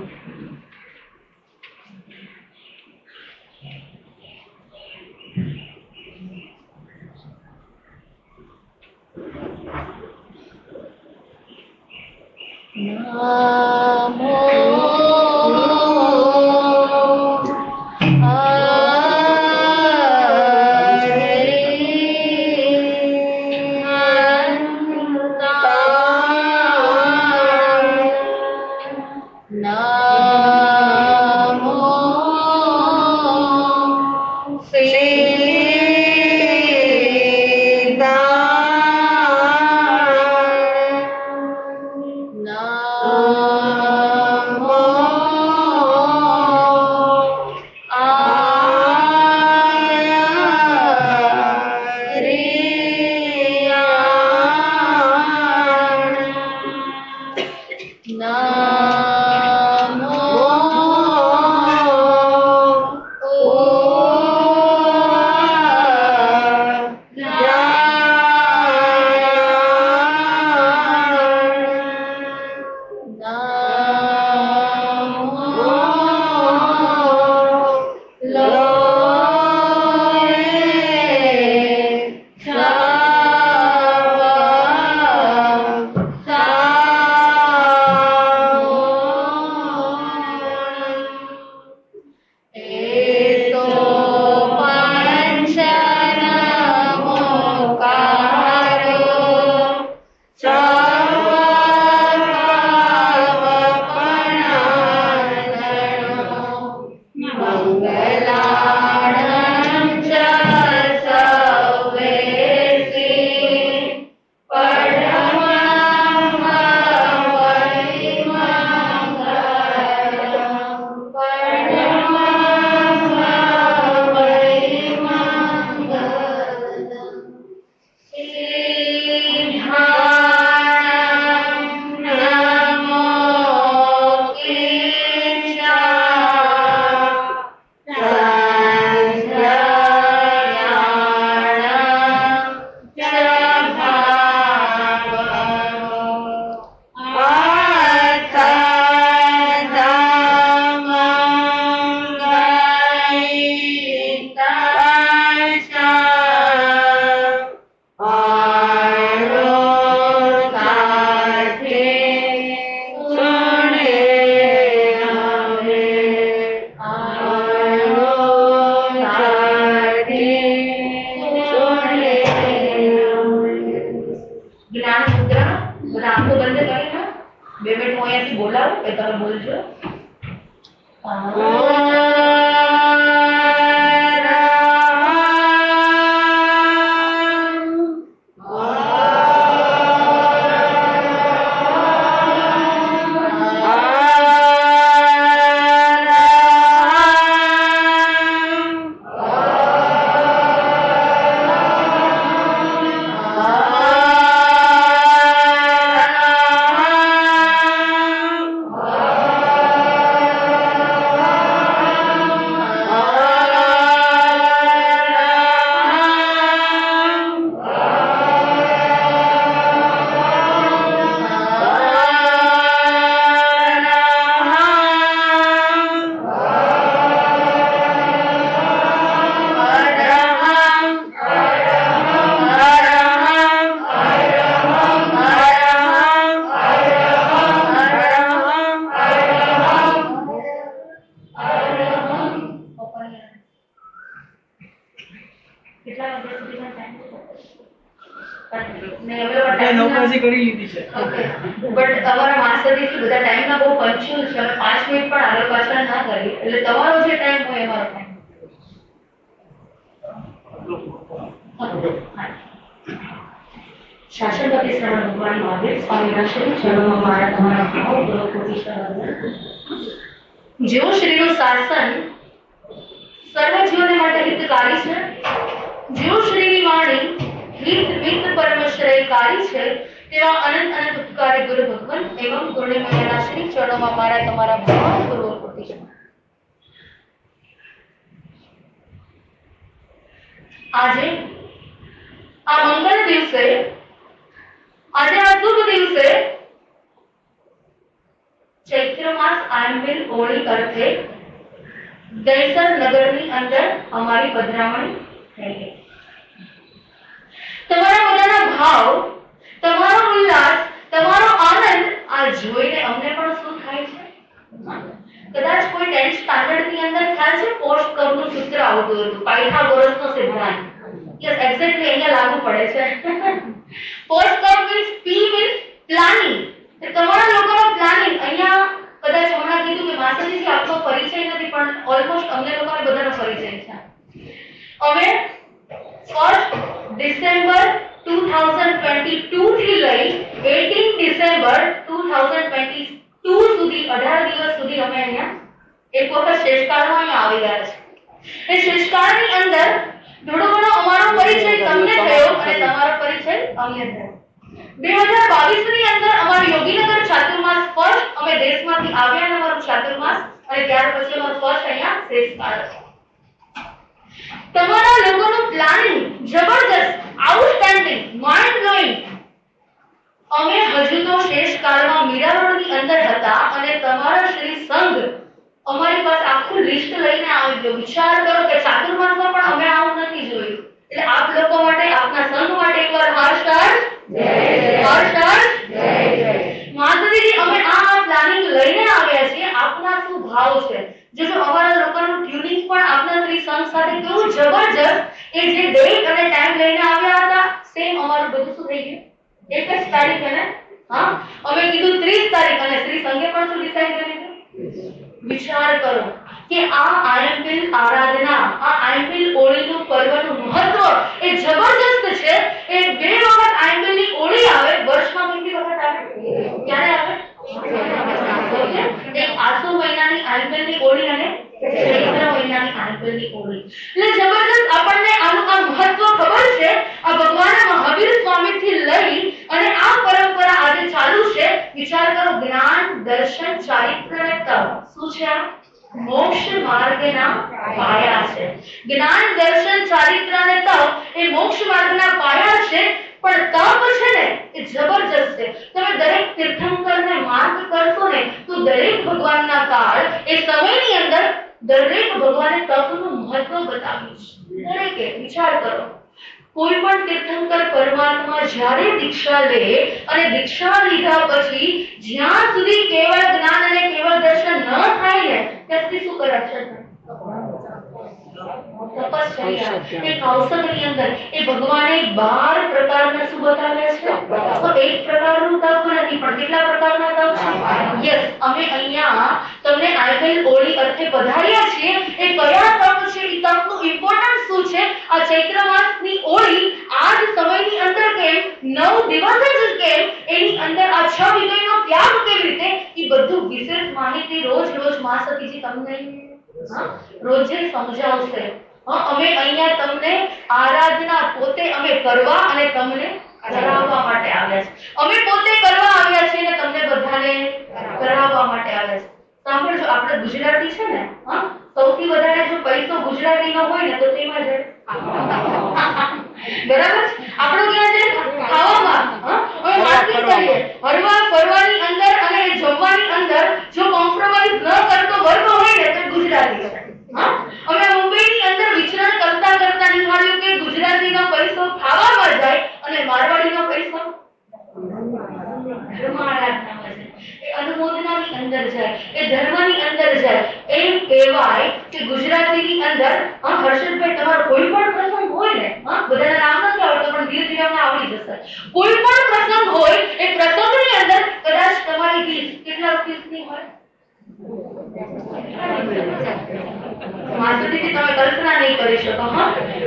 Yeah. હું અહીંયાથી બોલાવું કે તમે બોલજો? નોકરી કરી લીધી છે. બટ તમારા માસ્ટરથી બધા ટાઈમના બહુ કન્ફ્યુઝ છે. 5 મિનિટ પણ આગળ પાછળ ના કરી, એટલે તમારો જે ટાઈમ હોય એ મારો ટાઈમ. શાસનપતિ શ્રવણ ભગવાન મહાવીર સ્વામીના શ્રી ચરણોમાં મારા તમારા ભાવપૂર્વક કોટી શરણાગતિ. જેવું શ્રીનું શાસન સર્વ જીવોને માટે હિતકારી છે, જેવું શ્રીની વાણી હિત વિત પરમ શ્રેયકારી છે, તેવા અનંત અનંત ઉપકારી ગુરુ ભગવાન એવં ગુણમયના શ્રી ચરણોમાં મારા તમારા ભાવપૂર્વક કોટી શરણાગતિ. આજે આ મંગળ દિવસે, આજે આ શુભ દિવસે ચૈત્ર માસ આંબિલ ઓળી અર્થે દહીસર નગરની અંદર અમારી પધરામણી થઈ ગઈ. તમારા બધાના ભાવ, તમારો ઉલ્લાસ, તમારો આનંદ આ જોઈને અમને પણ શું થાય છે? કદાચ કોઈ 10th સ્ટાન્ડર્ડ ની અંદર ખ્યાલ છે પોસ્ટ કર્વ નું સૂત્ર આવતું હતું, પાયથાગોરસનો સિદ્ધાંત. યસ, એક્ઝેક્ટલી અહીંયા લાગુ પડે છે. Post curve means P means planning. તમારા લોકોનો પ્લાનિંગ અહીંયા કદાચ હમણાં કીધું કે માતાજીથી આપનો પરિચય નથી, પણ ઓલમોસ્ટ અમને લોકોને બધાનો પરિચય છે. અમે 1st ડિસેમ્બર 2022 થી લઈ 18 ડિસેમ્બર 2022 સુધી 18 દિવસ સુધી અમે અહીંયા એક વખત શેષકાળમાં અહીંયા આવી ગયા છે. એ શેષકાળની અંદર થોડો ઘણો અમારો પરિચય તમને થયો અને તમારો પરિચય અમને થયો. 2022 ની અંદર અમારું યોગીનગર ચાતુર્માસ ફર્સ્ટ, અમે દેશમાંથી આવ્યા અને અમારું ચાતુર્માસ, અને ત્યાર પછી અમારું ફર્સ્ટ અહીંયા શેષકાળ છે. તમારા લોકોનું પ્લાનિંગ જબરદસ્ત, આઉટસ્ટેન્ડિંગ, માઇન્ડ બ્લોઇંગ. અમે હજુ તો શેષકાળમાં મીરારોડની અંદર હતા અને તમારા શ્રી સંઘ અમારી પાસે આખું લિસ્ટ લઈને આવી ગયો. વિચાર કરો કે ચાતુર્માસમાં પણ અમે આવું નથી જોયું. એટલે આપ લોકો માટે, આપના સંઘ માટે એકવાર હર્ષ માતાજી, અમે આ પ્લાનિંગ લઈને આવ્યા છીએ. આપના શું ભાવ છે? જો અમારા લોકોનું ટ્યુનિંગ પણ આપના શ્રી સંઘ સાથે કેવું જબરજસ્ત, એ જે ડેટ અને ટાઈમ લઈને આવ્યા હતા સેમ અમારું બધું શું થઈ ગયું? એક જ તારીખે ને? હા, અમે કીધું 30 તારીખ અને શ્રી સંઘે પણ શું ડિસાઈડ કરી દીધું? વિચાર કરો કે આ આયંપિલ આરાધના, આ આયંપિલ ઓળીનું પર્વનું મહત્વ એ જબરદસ્ત છે. એ 2 વખત આયંપિલની ઓળી આવે વર્ષમાં. કેટલી વખત આવે? ક્યારે આવે? એક આસો મહિનાની આયંપિલની ઓળી અને ચૈત્ર મહિનાની આયંપિલની ઓળી. એટલે જબરદસ્ત આપણને આનું આ મહત્વ ખબર છે. આ ભગવાન મહાવીર સ્વામીથી લઈ અને આ પરંપરા આજે ચાલુ છે. વિચાર કરો, જ્ઞાન, દર્શન, ચારિત્ર અને તપ. શું છે આ? મોક્ષ માર્ગના પાયા છે. જ્ઞાન, દર્શન, ચારિત્ર અને તપ એ મોક્ષ માર્ગના પાયા છે. પણ તપ છે ને એ જબરજસ્ત છે. તમે દરેક તીર્થંકરને માર્ગ કરશો ને તો દરેક ભગવાનના કાળ એ સમયની અંદર દરેક ભગવાને તપનું મહત્વ બતાવ્યું છે. દરેકે વિચાર કરો, કોઈ પણ તીર્થંકર પરમાત્મા જ્યારે દીક્ષા લે અને દીક્ષા લીધા પછી જ્યાં સુધી કેવળ જ્ઞાન અને કેવળ દર્શન ન થાય ને ત્યાં સુધી શું કરે છે? તપશ્ચર્યા એક ઔષધની અંદર એ ભગવાને 12 પ્રકારના શું બતાવ્યા છે? તો એક પ્રકારનું તપ નથી, પણ કેટલા પ્રકારના તપ છે? યસ, અમે અહીંયા તમને આઈવેલ ઓળી અર્થે પધાર્યા છીએ. એ કયા તપ છે? એ તપનું ઇમ્પોર્ટન્સ શું છે? આ ચૈત્ર માસની ઓળી આ જ સમયની અંદર કેમ, 9 દિવસ જ કેમ, એની અંદર આ 6 વિષયનો ત્યાગ કેવી રીતે, એ બધું વિશેષ માહિતી રોજ માસતીજી તમને રોજે સમજાવશે. અમે અહીંયા તમને આરાધના પોતે અમે કરવા અને તમને કરાવવા માટે આવ્યા છે. અમે પોતે કરવા આવ્યા છીએ અને તમને બધાને કરાવવા માટે આવ્યા છે. સાંભળજો, આપણે ગુજરાતી છે ને, સૌથી વધારે જો પૈસો ગુજરાતીનો હોય ને તો તેમાં જાય. બરાબર છે? આપણો ક્યાં છે? ખાવામાં. હવે વાત કરીએ હરવા ફરવાની અંદર અને જમવાની અંદર જો કોમ્પ્રોમાઇઝ ન કરતો વર્ગ હોય ને તો ગુજરાતી છે. અમે મુંબઈની અંદર વિચરણ કરતા નિહાળ્યું કે ગુજરાતીનો પૈસો ખાવામાં જાય અને મારવાડીનો પૈસો ધર્મ આરાધનામાં જાય, એ અનુમોદનાની અંદર જાય, એ ધર્મની અંદર જાય. એમ કહેવાય કે ગુજરાતીની અંદર હર્ષદભાઈ તમારો કોઈ પણ પ્રસંગ હોય ને, બધાના નામ નથી આવડતો પણ ધીરે ધીરે અમને આવડી જશે. કોઈ પણ પ્રસંગ હોય એ પ્રસંગની અંદર કદાચ તમારી ડીશ કેટલા રૂપિયાની હોય? માસુદીથી તમે કલ્પના નહીં કરી શકો.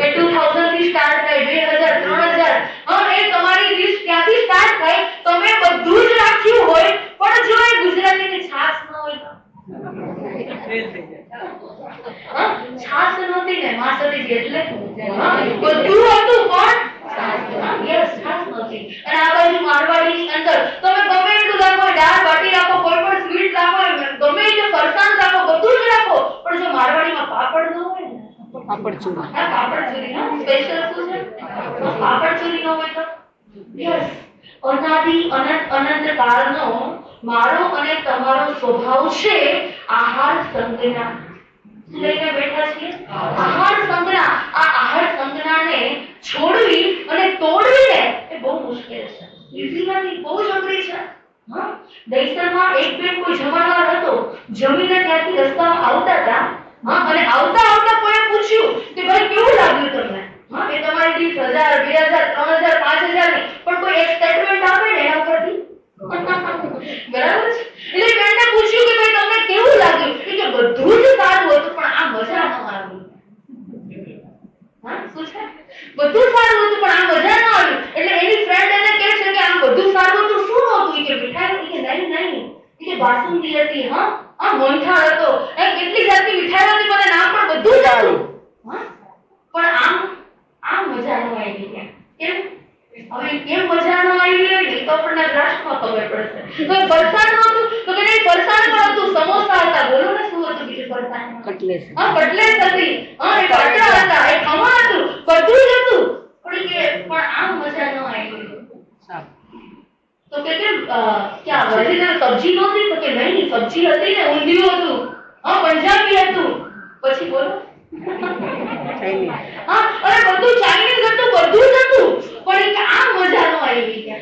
એ 2000 થી સ્ટાર્ટ થાય, 2000, 3000. એ તમારી ડીશ ક્યાંથી સ્ટાર્ટ થાય? તમે બધું જ રાખ્યું હોય પણ જો એ ગુજરાતીની છાશ ન હોય તો છાશ નહોતી ને માસુદીજી, એટલે બધું હતું પણ યસ છાશ નહોતી. અને આ બાજુ મારવાડીની અંદર તમે ગમે એટલું રાખો, દાળ બાટી રાખો, કોઈ પણ સ્વીટ રાખો, ગમે તે ફરસાણ રાખો, બધું જ રાખો, પણ જો મારવાડીમાં પાપડ ન હોય ને, પાપડ ચોરી સ્પેશિયલ શું છે? પાપડ ચોરી ન હોય તો યસ, અનાદિ અનંત કાળનો મારો અને તમારો સ્વભાવ છે આહાર સંજ્ઞા. લઈને બેઠા છીએ આહાર સંજ્ઞા. આ આહાર સંજ્ઞાને છોડવી અને તોડવીને એ બહુ મુશ્કેલ છે, ઈઝી નથી, બહુ જ અઘરી છે. દહીસરમાં એક બેન કોઈ જમાનવાર હતો, જમીને ત્યાંથી રસ્તામાં આવતા હતા, અને આવતા કોઈએ પૂછ્યું કે ભાઈ કેવું લાગ્યું તમને? એ તમારી ડીશ 1000, 2000, 3000, 5000 ની, પણ કોઈ એક સ્ટેટમેન્ટ આપે ને એના ઉપરથી બરાબર છે. એટલે બેનને પૂછ્યું કે ભાઈ તમને કેવું લાગ્યું? કે બધું જ સારું હતું પણ આ મજા ન આવી. શું છે? બધું સારું હતું પણ આ મજા ન આવી. એટલે એની ફ્રેન્ડ એને કહે છે કે આ બધું સારું હતું, શું નહોતું? કે મીઠાઈ. કે નહીં, કે બાસુંદી હતી, મોહનથાળ હતો, કેટલી જાતની મીઠાઈ હતી, મને નામ પણ બધું જ હતું, પણ આમ મજા ન આવી. કેમ? હવે કેમ મજા ન આવી હોય ને તો આપણને રાષ્ટ્રમાં ખબર પડશે. તો ફરસાણ નહોતું તો કે નહીં, ફરસાણ પણ હતું, સમોસા હતા. બોલો ને શું હતું બીજું? ફરસાણ કટલેસ હતી, એ પાટરા હતા, એ ખમણ હતું, બધું જ હતું, પણ આમ મજા ન આવી. તો કે ક્યાં વેજીટેબલ સબ્જી નહોતી? તો કે નહીં, સબ્જી હતી ને, ઊંધિયું હતું, પંજાબી હતું, પછી બોલો અરે બધું ચાઇનીઝ હતું, બધું જ હતું, પણ આ મજા ન આવી. કે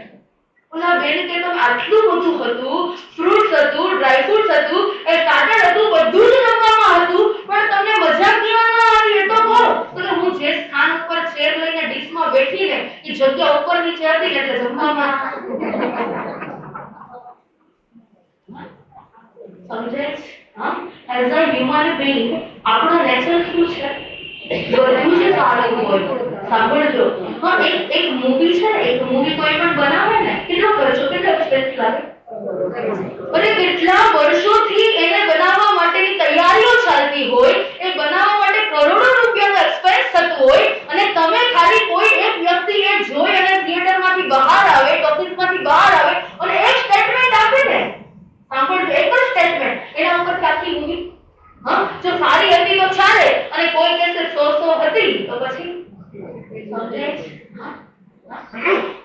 ઓલા બેન કે તો આટલું બધું હતું, ફ્રૂટ્સ હતું, ડ્રાય ફ્રૂટ્સ હતું, એ સ્ટાર્ટર હતું, બધું જ જમવામાં હતું, પણ તમને મજા કેમ ન આવી એ તો કહો. તો હું જે સ્થાન ઉપર ચેર લઈને ડીશમાં બેઠીને એ જગ્યા ઉપર નીચે હતી ને એટલે જમવામાં સમજાય છે? એઝ અ હ્યુમન બીઈંગ આપણો નેચર શું છે? બધું જ સારું હોય. સાંભળજો, એક મૂવી છે, એક મૂવી કોઈ પણ બનાવે ને, કેટલો ખર્ચો, કેટલો એક્સપેન્સ લાગે? અને કેટલા વર્ષોથી એને બનાવવા માટેની તૈયારીઓ ચાલતી હોય, એ બનાવવા માટે કરોડો રૂપિયાનો એક્સપેન્સ થતો હોય, અને તમે ખાલી કોઈ એક વ્યક્તિ એ જોઈ અને થિયેટરમાંથી બહાર આવે, ઓફિસમાંથી બહાર આવે અને એક સ્ટેટમેન્ટ આપે ને, સાંભળજો, એક જ સ્ટેટમેન્ટ, એના ઉપર આખી મૂવી. જો સારી હતી તો ચાલે, અને કોઈ કહેશે 100 હતી તો પછી સમજાય છે?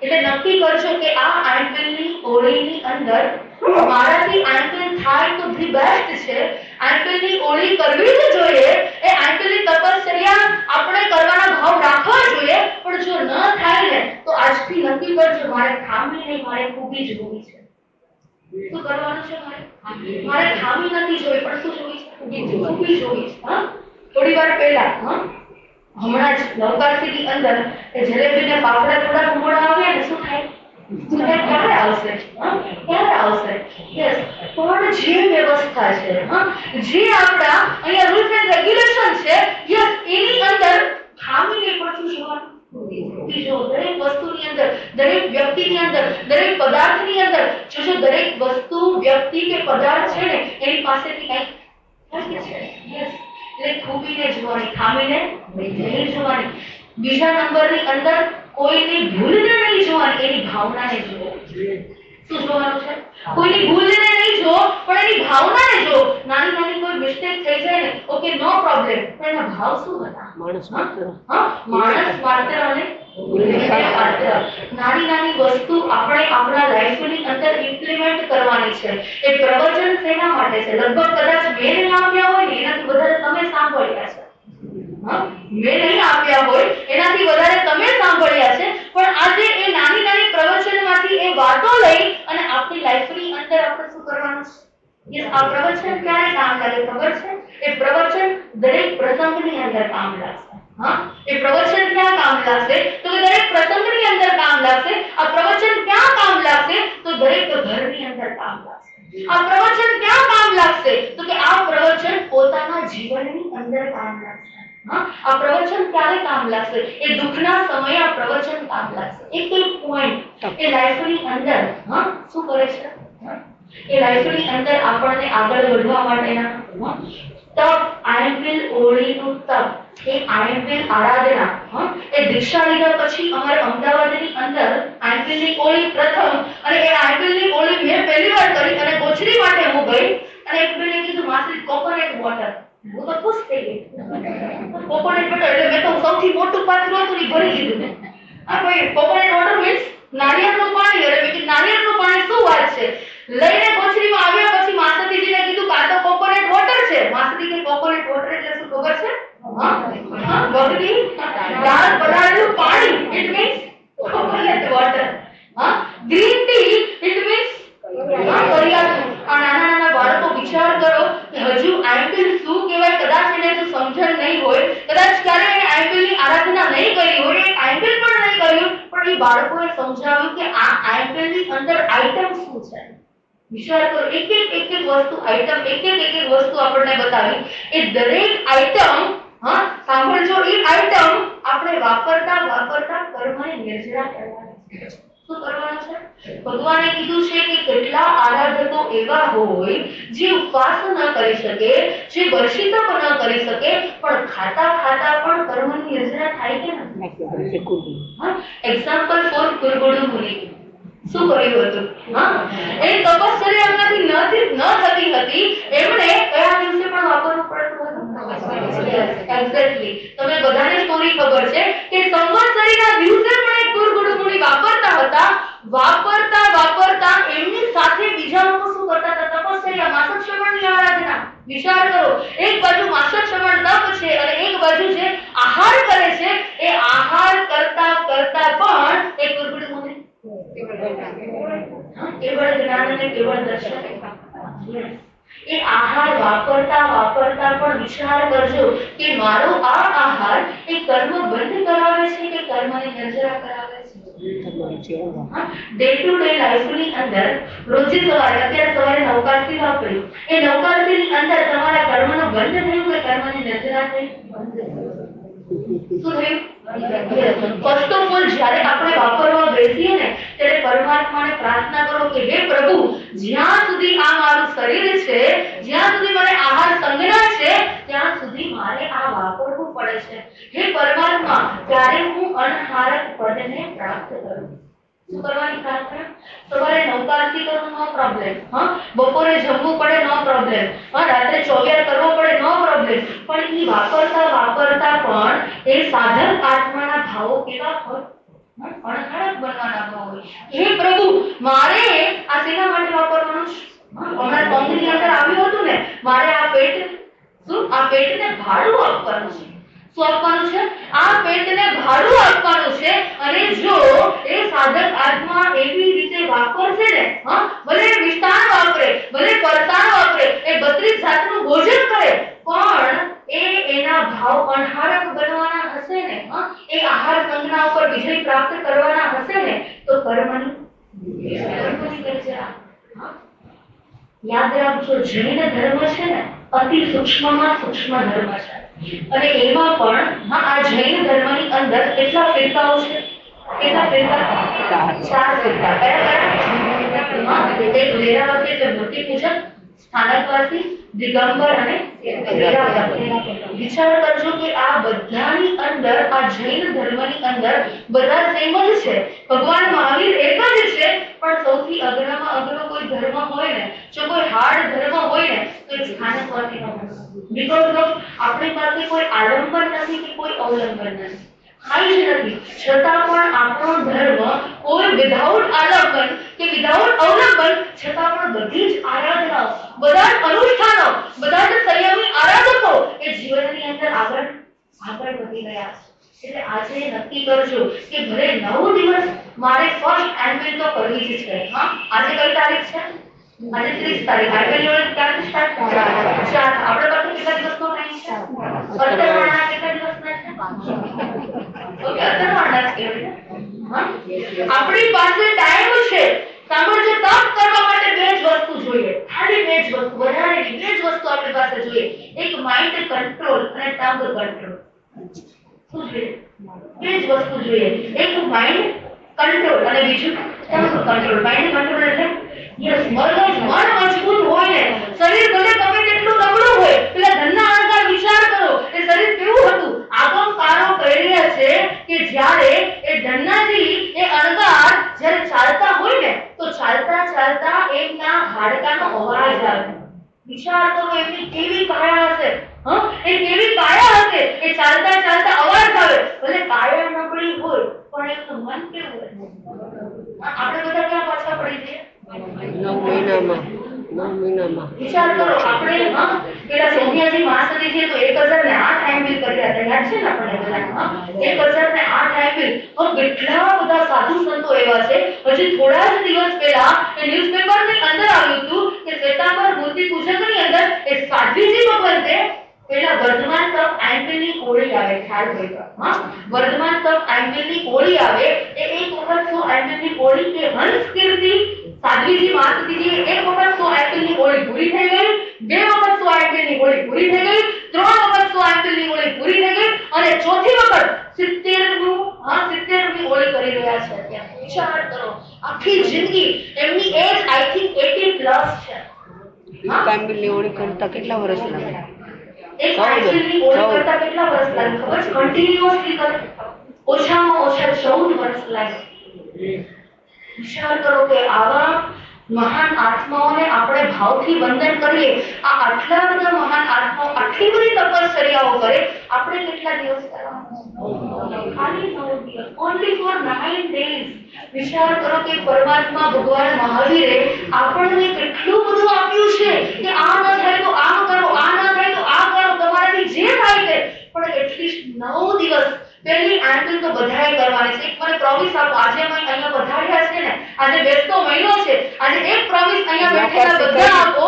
એટલે નક્કી કરજો કે આ આંકલની ઓળીની અંદર મારાથી આંકલ થાય તો ધી બેસ્ટ છે. આંકલની ઓળી કરવી જ જોઈએ. એ આંકલની તપશ્ચર્યા આપણે કરવાના ભાવ રાખવા જોઈએ, પણ જો ન થાય ને તો આજથી નક્કી કરજો મારે ખામી નહીં, મારે ખૂબી જ હોવી છે. શું કરવાનું છે મારે? મારે ખામી નથી જોઈ, પણ શું જોઈ છે? ખૂબી જોઈ છે. હા, થોડી વાર પહેલા હમણાં જ નવકારસીની અંદર એ જલેબીને પાપડા થોડા મોડા આવ્યા ને, શું થાય? ક્યારે આવશે? ક્યારે આવશે? યસ, પણ જે વ્યવસ્થા છે, જે આપણા અહીંયા રૂલ્સ એન્ડ રેગ્યુલેશન છે, યસ, એની અંદર ખામીને પણ શું જોવાનું? દરેક વસ્તુની અંદર, દરેક વ્યક્તિની અંદર, દરેક પદાર્થની અંદર જો દરેક વસ્તુ, વ્યક્તિ કે પદાર્થ છે ને, એની પાસેથી કંઈક છે. યસ, એટલે ખૂબીને જોવાની, ખામીને નહીં જોવાની. બીજા નંબરની અંદર કોઈની ભૂલને નહીં જોવાની, એની ભાવનાને જુઓ. શું જોવાનું છે? કોઈની ભૂલને નહીં જો, પણ એની ભાવનાને જો. નાની નાની કોઈ મિસ્ટેક થઈ જાય ને, ઓકે, નો પ્રોબ્લેમ, પણ એના ભાવ શું હતા? માણસ માત્ર અને નાની નાની વસ્તુ આપણે આપણા લાઈફની અંદર ઇમ્પ્લિમેન્ટ કરવાની છે. એ પ્રવચન શેના માટે છે? લગભગ કદાચ મેં નહીં આપ્યા હોય ને એનાથી વધારે તમે સાંભળ્યા છે. મેં નહીં આપ્યા હોય એનાથી વધારે તમે સાંભળ્યા છે, પણ આજે એ નાની નાની પ્રવચનમાંથી એ વાતો લઈ અને આપણી લાઈફની અંદર આપણે શું કરવાનું છે? આ પ્રવચન ક્યારે કામ લાગે ખબર છે? એ પ્રવચન દરેક પ્રસંગની અંદર કામ લાગશે. એ પ્રવચન ક્યાં કામ લાગશે? તો કે દરેક પ્રસંગની અંદર કામ લાગશે. આ પ્રવચન ક્યાં કામ લાગશે? તો દરેક ઘરની અંદર કામ લાગશે. આ પ્રવચન ક્યાં કામ લાગશે? તો કે આ પ્રવચન પોતાના જીવનની અંદર કામ લાગશે. આ પ્રવચન ક્યારે કામ લાગશે? એ દુઃખના સમયે આ પ્રવચન કામ લાગશે. એક પોઈન્ટ એ લાઈફની અંદર શું કરે છે? એ લાઈફની અંદર આપણને આગળ વધવા માટેના તપ, આયંપિલ ઓળીનું તપ, એ આયંપિલ આરાધના, એ દીક્ષા લીધા પછી અમારે અમદાવાદની અંદર આયંપિલની ઓળી પ્રથમ, અને એ આયંપિલની ઓળી મેં પહેલી વાર કરી અને કોચરી માટે હું ગઈ અને એક બેને કીધું માસી કોકોનટ વોટર. હું તો ખુશ થઈ ગઈ. કોકોનટ વોટર એટલે મેં તો સૌથી મોટું પાત્ર હતું એ ભરી લીધું મેં. ભાઈ કોકોનટ વોટર મીન્સ નારિયેળનું પાણી. એટલે મેં કીધું નારિયેળનું પાણી શું વાત છે? લઈને કોચરીમાં આવ્યા પછી માસતીજીને કીધું કા તો કોકોનટ વોટર છે. માસતી કે કોકોનટ વોટર એટલે શું ખબર છે? બગડી દાળ પલાળેલું પાણી, it means coconut water. Green tea it means કરિયાતું. આ નાના નાના બાળકો વિચાર કરો કે હજુ આઈપીએલ શું કહેવાય, કદાચ એને જો સમજણ નહીં હોય, કદાચ ક્યારે એને આઈપીએલ ની આરાધના નહીં કરી હોય, આઈપીએલ પણ નહીં કર્યું, પણ એ બાળકોએ સમજાવ્યું કે આ આઈપીએલ ની અંદર આઈટમ શું છે. વિચાર કરો, એક એક વસ્તુ આઈટમ, એક એક વસ્તુ આપણને બતાવી. એ દરેક આઈટમ, સાંભળજો, એ આઈટમ આપણે વાપરતા કર્મને નિર્જરા કરવાની છે. શું કરવાનું છે? ભગવાને કીધું છે કે કેટલા આરાધકો એવા હોય જે ઉપવાસ ન કરી શકે, જે વર્ષિત ન કરી શકે, પણ ખાતા પણ કર્મની નિર્જરા થાય કે નથી? એક્ઝામ્પલ ફોર કુરબુડુ મુનિ શું કર્યું હતું? એ તપશ્ચર્યા એમનાથી ન થતી હતી. એમણે કયા દિવસે પણ વાપરવું પડતું હતું? એક્ઝેક્ટલી. તમે બધાને સ્ટોરી ખબર છે કે સંવત્સરીના દિવસે પણ એક કુરબુડુ મુનિ વાપરતા હતા. વાપરતા એમની સાથે બીજા લોકો શું કરતા હતા? તપશ્ચર્યા, માસક શ્રવણની આરાધના. વિચાર કરો, એક બાજુ માસક શ્રવણ તપ છે અને એક બાજુ જે આહાર કરે છે, એ આહાર કરતા પણ એક કુરબુડુ મુનિ કેવળ જ્ઞાન અને કેવળ દર્શન. એ આહાર વાપરતા પણ વિચાર કરજો કે મારો આ આહાર એ કર્મ બંધ કરાવે છે કે કર્મને નિર્જરા કરાવે છે. ડે ટુ ડે લાઈફની અંદર રોજે સવારે, અત્યારે સવારે નવકારતી વાપર્યું, એ નવકારતીની અંદર તમારા કર્મનો બંધ થયું કે કર્મની નિર્જરા થઈ? શું થયું? ફર્સ્ટ ઓફ ઓલ જ્યારે આપણે વાપરવા બેસીએ ને ત્યારે પરમાત્માને પ્રાર્થના કરો કે હે પ્રભુ, જ્યાં સુધી આ મારું શરીર છે, જ્યાં સુધી મને આહાર સંજ્ઞા છે, ત્યાં સુધી મારે આ વાપરવું પડે છે. હે પરમાત્મા, ત્યારે હું અનહારક પદને પ્રાપ્ત કરું. શું કરવાની પ્રાર્થના? સવારે નવકારતી કરું, નો પ્રોબ્લેમ. બપોરે જમવું પડે, નો પ્રોબ્લેમ. રાત્રે ચોગ્યાર કરવો પડે, નો પ્રોબ્લેમ. પણ એ વાપરતા પણ એ સાધક આત્માના ભાવો કેવા હોય? અણઘડક બનવાના ભાવ હોય. હે પ્રભુ, મારે આ શેના માટે વાપરવાનું છે? હમણાં સોંગની અંદર આવ્યું હતું ને, મારે આ પેટને ભાડું આપવાનું છે. શું આપવાનું છે? આ પેટને ભાડું આપવાનું છે. અને જો એ સાધક આત્મા એવી રીતે વાપરશે ને, ભલે વિસ્તાર વાપરે, ભલે પરતાર વાપરે, એ 32 જાતનું ભોજન કરે, પણ એના ભાવ અણહારક બનવાના હશે ને, એ આહાર સંજ્ઞા ઉપર વિજય પ્રાપ્ત કરવાના હશે ને, તો કર્મની કરજરા. યાદ રાખજો, જૈન ધર્મ છે ને અતિ સૂક્ષ્મમાં સૂક્ષ્મ ધર્મ છે. અને એમાં પણ આ જૈન ધર્મની અંદર કેટલા ફિરકાઓ છે? કેટલા ફિરકા? 4 ફિરકા. કયા? એક વેરાવતી એટલે મૂર્તિ પૂજક, સ્થાનકવાસી, દિગંબર અને વેરાવતી. વિચાર કરજો કે આ બધાની અંદર, આ જૈન ધર્મની અંદર બધા સેમ જ છે. ભગવાન મહાવીર એક જ છે, પણ સૌથી અગ્રમાં અગ્ર કોઈ ધર્મ હોય ને, જો કોઈ હાર્ડ ધર્મ હોય ને, તો એ સ્થાનકવાસીનો હોય. બીકોઝ ઓફ આપણી પાસે કોઈ આલંબન નથી કે કોઈ અવલંબન નથી, કાંઈ જ નથી. છતાં પણ આપણો ધર્મ કોઈ વિધાઉટ આલંબન કે વિધાઉટ અવલંબન, છતાં પણ બધી જ આરાધનાઓ, બધા જ અનુષ્ઠાનો, બધા જ સંયમી આરાધકો એ જીવનની અંદર આગળ વધી ગયા છે. એટલે આજે નક્કી કરજો કે ભલે 9 દિવસ મારે ફર્સ્ટ એન્યુઅલ તો કરવી જ છે. આજે કઈ તારીખ છે? આજે 30 તારીખ. એન્યુઅલ ક્યારથી સ્ટાર્ટ થાય? 4. આપણે પાસે કેટલા દિવસનો ટાઈમ છે? 18 કેટલા દિવસના છે? ઓકે, 18 છે. આપણી પાસે ટાઈમ છે. સાંભળજો, તપ કરવા માટે 2 જ વસ્તુ જોઈએ, ખાલી 2 જ વસ્તુ, વધારે નહીં. 2 જ વસ્તુ આપણી પાસે જોઈએ. એક માઇન્ડ કંટ્રોલ અને ટંગ કંટ્રોલ. શું જોઈએ? 2 જ વસ્તુ જોઈએ. એક માઇન્ડ કંટ્રોલ અને બીજું ટંગ કંટ્રોલ. માઇન્ડ કંટ્રોલ એટલે યસ, મન મજબૂત હોય ને, શરીર ભલે ગમે તેટલું નબળું હોય, પેલા ધનના અહંકાર વિચાર કરો, એ શરીર કેવું હતું? આગમકારો કહી રહ્યા છે કે જ્યારે એ ધનનાજી, એ અહંકાર જ્યારે ચાલતા હોય ને, તો ચાલતા ચાલતા એમના હાડકાનો અવાજ આવે. વિચાર કરો એમની કેવી કાયા હશે, એ કેવી કાયા હશે, એ ચાલતા ચાલતા અવાજ આવે. ભલે કાયા નબળી હોય, પણ એમનું મન કેવું હોય? આપણે બધા ક્યાં પાછા પડી જઈએ? 9 મહિનામાં. વિચાર કરો, આપણે પેલા સોનિયાજી મહાસતીજી તો 1008 એમબીલ કર્યા હતા, યાદ છે ને આપણને બધાને? 1008 એમબીલ. કેટલા બધા સાધુ સંતો એવા છે. હજી થોડા જ દિવસ પહેલા એ ન્યૂઝપેપરની અંદર આવ્યું હતું કે શ્વેતાંબર મૂર્તિ પૂજકની અંદર એ સાધ્વીજી ભગવંતે પેલા વર્ધમાન તપ એમ્પિલની કોળી આવે, ખ્યાલ હોય તો? વર્ધમાન તપ એમ્પિલની કોળી આવે, એ એક વખત 100 એમ્પિલની કોળી કે હંસ કીર્તિ સાધ્વીજી મહાસતીજી એક વખત 100 એમ્પિલની ગોળી પૂરી થઈ ગઈ, 2 વખત 100 એમ્પિલની ગોળી પૂરી થઈ ગઈ, 3 વખત 100 એમ્પિલની ગોળી પૂરી થઈ ગઈ, અને ચોથી વખત 70ની ગોળી કરી રહ્યા છે અત્યારે. વિચાર કરો, આખી જિંદગી એમની એજ આઈ થિંક 80 પ્લસ છે. કાંબિલની ઓળી કરતા કેટલા વર્ષ લાગે? એક એમ્પિલની ગોળી કરતા કેટલા વર્ષ લાગે ખબર છે? કન્ટિન્યુઅસલી કરે ઓછામાં ઓછા 14 વર્ષ લાગે. વિચાર કરો કે આવા મહાન આત્માઓને આપણે ભાવથી વંદન કરીએ. આ આટલા બધા મહાન આત્માઓ આટલી બધી તપશ્ચર્યાઓ કરે, આપણે કેટલા દિવસ કરવાના? ખાલી 9 દિવસ. Only four 9 days. વિચાર કરો કે પરમાત્મા ભગવાન મહાવીરે આપણને કેટલું બધું આપ્યું છે કે આ ન થાય તો આમ કરો, આ ન થાય તો આ કરો, તમારાથી જે થાય તે. પણ એટલીસ્ટ 9 દિવસ પહેલી એન્કલ તો બધાએ કરવાની છે. એક મને પ્રોમિસ આપો, આજે અમે અહીંયા પધાર્યા છે ને, આજે બેસતો મહિનો છે, આજે એક પ્રોમિસ અહીંયા બેઠેલા બધા આપો.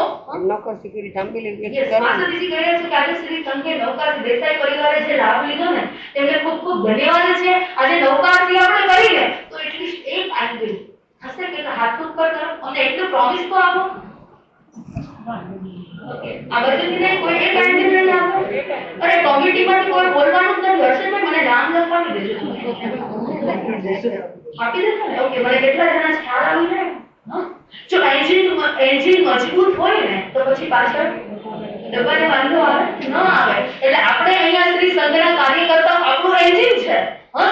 નોકર સિકરી થાંભી યસ, માતાજી કહે છે કે આજે શ્રી સંઘે નવકાર દેસાઈ પરિવારે જે લાભ લીધો ને, તેમને ખૂબ ખૂબ ધન્યવાદ છે. આજે નવકારથી આપણે કરીને તો એટલીસ્ટ એક એન્કલ હશે કે હાથ ઉપર કરો અને એટલું પ્રોમિસ તો આપો. ઓકે, આ બધું ને કોઈ એક એન્કલ નહીં આપો. અરે કમિટીમાંથી કોઈ બોલવાનું જ નથી. હર્ષદભાઈ મને નામ લખાવી દેજો. આપી દેજો ને? ઓકે, મને કેટલા જણા ખ્યાલ આવી જાય. જો એન્જિન મજબૂત હોય ને તો પછી પાછળ ડબ્બાને વાંધો આવે ન આવે. એટલે આપણે અહીંયા શ્રી સંઘના કાર્યકર્તા આપણું એન્જિન છે.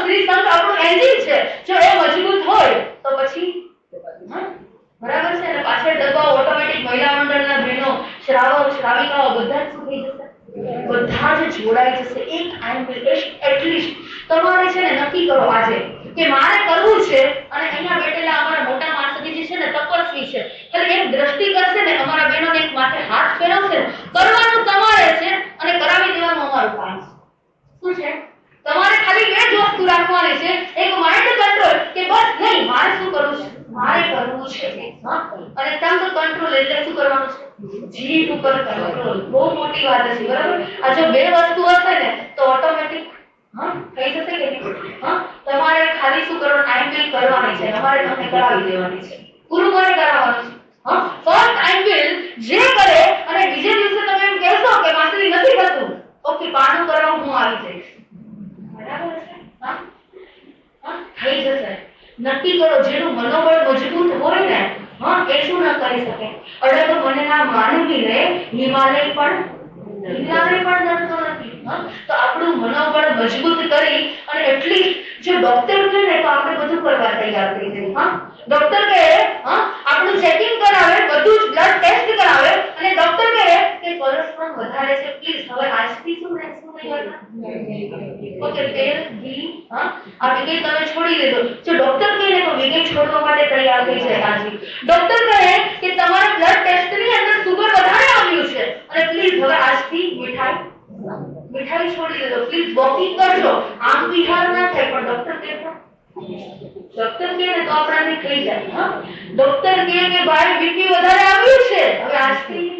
શ્રી સંઘ આપણું એન્જિન છે. જો એ મજબૂત હોય તો પછી બરાબર છે ને, પાછળ ડબ્બાઓ ઓટોમેટિક મહિલા મંડળના બહેનો, શ્રાવક શ્રાવિકાઓ બધા શું થઈ જશે? બધા જ જોડાઈ જશે. એક એન્ગલ એટલીસ્ટ તમારે છે ને નક્કી કરો આજે કે મારે કરવું છે. અને અહીંયા બેઠેલા અમારા મોટા માણસજી જે છે ને, તપસ્વી છે, એટલે એક દ્રષ્ટિ કરશે ને, અમારા બહેનોને એક માથે હાથ ફેરવશે ને, કરવાનું તમારે છે અને કરાવી દેવાનું અમારું કામ છે. શું છે? કંટ્રોલ બહુ મોટી વાત છે, બરાબર? આ જો બે વસ્તુ હશે ને તો ઓટોમેટિક થઈ જશે કે નહીં? તમારે ખાલી શું કરવાનું, ટાઈમ બિલ કરવાની છે, તમારે તમને કરાવી દેવાની છે, પૂરું કોને કરાવવાનું છે? ફર્સ્ટ ટાઈમ બિલ જે કરે અને બીજે દિવસે તમે એમ કહેશો કે માસી નથી થતું, ઓકે પાણું કરાવ હું આવી જઈશ, બરાબર છે? થઈ જશે. નક્કી કરો, જેનું મનોબળ મજબૂત હોય ને એ શું ન કરી શકે? એટલે તો મને ના માનવી રે હિમાલય પણ ડરતો નથી. તો આપણું મનોબળ મજબૂત કરી અને એટલી જો ડોક્ટર કહે ને તો આપણે બધું કરવા તૈયાર થઈ જઈએ. ડોક્ટર કહે આપણું ચેકિંગ કરાવે, બધું જ બ્લડ ટેસ્ટ કરાવે અને ડોક્ટર કહે કે કોલેસ્ટ્રોલ વધારે છે, પ્લીઝ હવે આજથી શું નહીં કરતા, ઓકે તેલ ઘી આ વિગે તમે છોડી દેજો. જો ડોક્ટર કહે ને તો વિગે છોડવા માટે તૈયાર થઈ જાય. આજે ડોક્ટર કહે કે તમારા બ્લડ ટેસ્ટ ની અંદર સુગર વધારે આવ્યું છે અને પ્લીઝ હવે આજથી મીઠાઈ છોડી દેજો, પ્લીઝ વોકિંગ કરજો. આમ વિહાર ના થાય, પણ ડોક્ટર કહે ને તો આપણાને થઈ જાય. ડોક્ટર કહે કે ભાઈ બીપી વધારે આવ્યું છે, હવે આજથી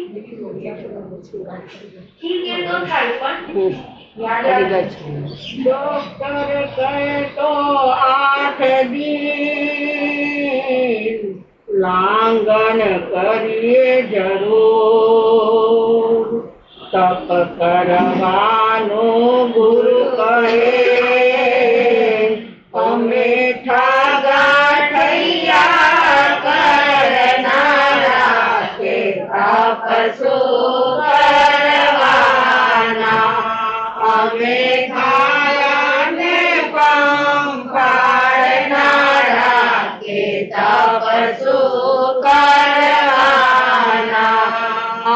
ઠીક એ તો થાય, પણ યાદ રાખજો. ડોક્ટર કહે તો 8 દી લાંગન કરીએ જરૂર, તપ કરવાનું ગુરુ કહે, અમે ઠાગઠૈયા કરનારા કે તપસુ કરવાના, અમે ખાયાને પંપાડનારા કે તપસુ કરવાના,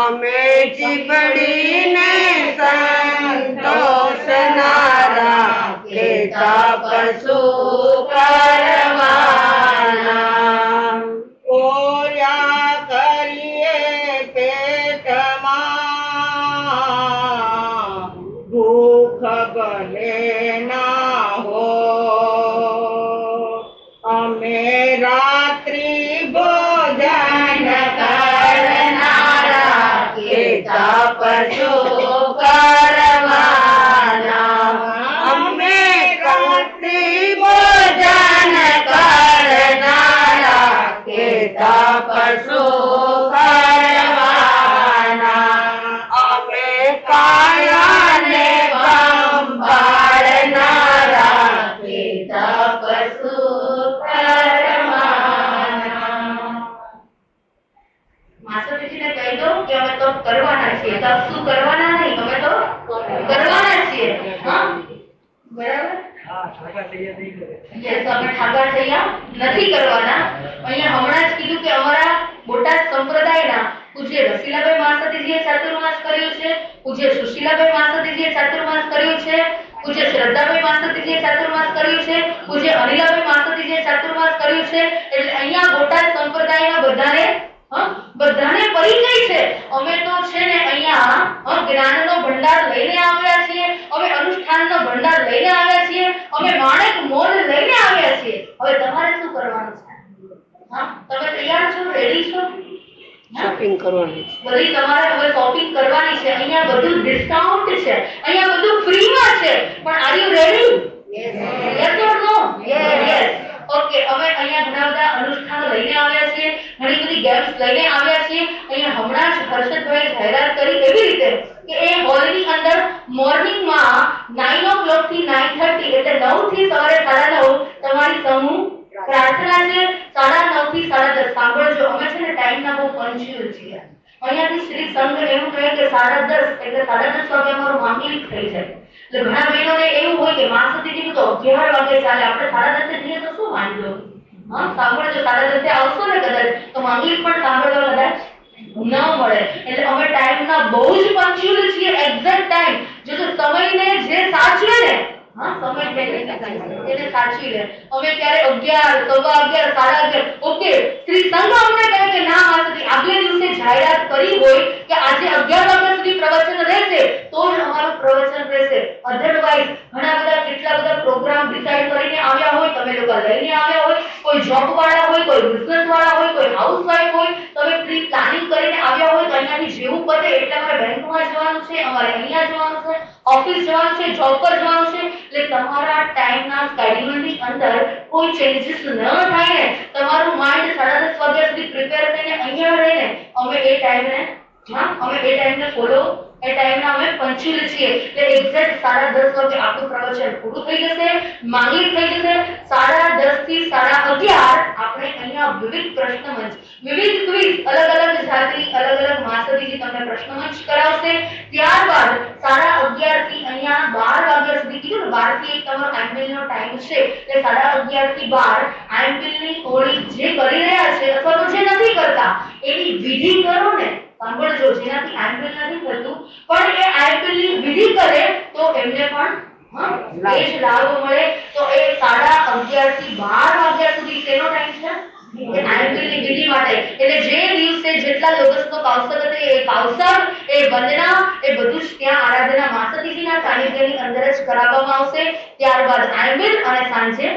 અમે ચીબડીને સંતોષનારા કે તપસુ કરવાના, ઓર્યા કરીએ પેટમાં ભૂખ ભલે ના હો, અમે રાત્રિ ભોજન કરનારા કે તપસુ કરવાના, અમે રાત્રિ ભોજન કરનારા કે તપસુ કરવાના, અમે કાયાને પંપાડનારા કે તપસુ કરવાના. માસુજીને કહી દો કે અમે તો કરવાના છીએ, તપ શું કરવાના નહીં, અમે તો કરવાના છીએ. બરાબર? યસ, અમે ઠાગા થયા નથી કરવાના. અહીંયા હમણાં જ કીધું કે અમારા બોટાદ સંપ્રદાયના પૂજ્ય રસીલાભાઈ મહાસતીજીએ ચાતુર્માસ કર્યું છે, પૂજ્ય સુશીલાભાઈ મહાસતીજીએ ચાતુર્માસ કર્યું છે, પૂજ્ય શ્રદ્ધાભાઈ મહાસતીજીએ ચાતુર્માસ કર્યું છે, પૂજ્ય અનિલાભાઈ મહાસતીજીએ ચાતુર્માસ કર્યું છે. એટલે અહીંયા બોટાદ સંપ્રદાયના બધાને પરિચય છે. અમે તો છે ને અહીંયા જ્ઞાનનો ભંડાર લઈને આવ્યા છીએ, અમે અનુષ્ઠાનનો ભંડાર લઈને આવ્યા છીએ, અમે માણેક મોલ લઈને આવ્યા છીએ. હવે તમારે શું કરવાનું છે? તમે તૈયાર છો? રેડી છો? શોપિંગ કરવાની બધી તમારે હવે શોપિંગ કરવાની છે. અહીંયા બધું ડિસ્કાઉન્ટ છે, અહીંયા બધું ફ્રીમાં છે, પણ are you ready? Yes or no? Yes. Okay, અમે અહીંયા ઘણા બધા અનુષ્ઠાનો લઈને આવ્યા છીએ, ઘણી બધી ગેમ્સ લઈને આવ્યા છીએ. અહીંયા હમણાં જ હર્ષદભાઈ જાહેરાત કરી એવી રીતે કે એ હોલની અંદર મોર્નિંગમાં 9 o'clock થી 9:30 એટલે 9 થી સવારે 9:30 તમારી સમૂહ પ્રાર્થના છે. 9:30 થી 10:30 સાંભળજો, અમે છે ને ટાઈમના બહુ પંચ્યુઅલ છીએ. અહીંયાથી શ્રી સંઘ એવું કહે કે 10:30 એટલે 10:30 વાગે અમારું માંગલિક થઈ જાય. એટલે ઘણા બહેનોને એવું હોય કે માસતીજીનું તો 11 વાગે ચાલે, આપણે 10:30 જઈએ તો શું વાંધો? સાંભળજો, 10:30 આવશો ને કદાચ તો માંગલિક પણ સાંભળવા કદાચ ન મળે. એટલે અમે ટાઈમના બહુ જ પંચ્યુઅલ છીએ, એક્ઝેક્ટ ટાઈમ. જો સમયને જે સાચવે ને એને સાચવી લે. અમે ત્યારે 11, 11:15, 11:30 ઓકે શ્રી સંઘ અમને કહે કે ના માસતી આગલે દિવસે જાહેરાત કરી હોય કે આજે 11 વાગ્યા સુધી પ્રવચન રહેશે તો જ અમારું પ્રવચન રહેશે. અધરવાઇઝ ઘણા બધા કેટલા બધા પ્રોગ્રામ ડિસાઈડ કરીને આવ્યા હોય, તમે લોકો લઈને આવ્યા હોય, કોઈ જોબ વાળા હોય, કોઈ બિઝનેસ વાળા હોય, કોઈ હાઉસવાઈફ હોય, તમે પ્રી પ્લાનિંગ કરીને આવ્યા હોય તો અહીંયાથી જે જેવું પતે એટલે અમારે બેંકમાં જવાનું છે, અમારે અહીંયા જવાનું છે, ઓફિસ જવાનું છે, જોબ પર જવાનું છે. એટલે તમારા ટાઈમના શેડ્યુલની અંદર કોઈ ચેન્જીસ ન થાય ને, તમારું માઇન્ડ 10:30 વાગ્યા સુધી પ્રિપેર થઈને અહીંયા રહે ને, અમે એ ટાઈમને ફોલો, એ ટાઈમના અમે પંચ્યુઅલ છીએ. એટલે એક્ઝેક્ટ 10:30 વાગે આપણું પ્રવચન પૂરું થઈ જશે, માંગણી થઈ જશે. 10:30 થી 11:30 આપણે અહીંયા વિવિધ પ્રશ્ન મંચ, વિવિધ ક્વિઝ, અલગ અલગ જાતની અલગ અલગ માસ્ટરીજી તમને પ્રશ્ન મંચ કરાવશે. ત્યારબાદ 11:30 થી અહીંયા 12 વાગ્યા સુધી કીધું ને, 12 થી 1 તમારો આઈએમપીએલ નો ટાઈમ છે. એટલે 11:30 થી 12 આઈએમપીએલ ની ઓળી જે કરી રહ્યા છે અથવા તો જે નથી કરતા એની વિધિ કરો ને. સાંભળજો, જેનાથી આઈએમપીએલ નથી થતું પણ એ આઈએમપીએલ ની વિધિ કરે તો એમને પણ એ જ લાભ મળે. તો એ 11:30 થી 12 વાગ્યા સુધી તેનો ટાઈમ છે એ આઈએમપીએલ ની વિધિ માટે. એટલે જે દિવસે જેટલા લોગસનો કાવસર હશે એ કાવસર, એ વંદના, એ બધું જ ત્યાં આરાધના માતાજીના સાનિધ્યની અંદર જ કરાવવામાં આવશે. ત્યારબાદ આઈએમપીએલ અને સાંજે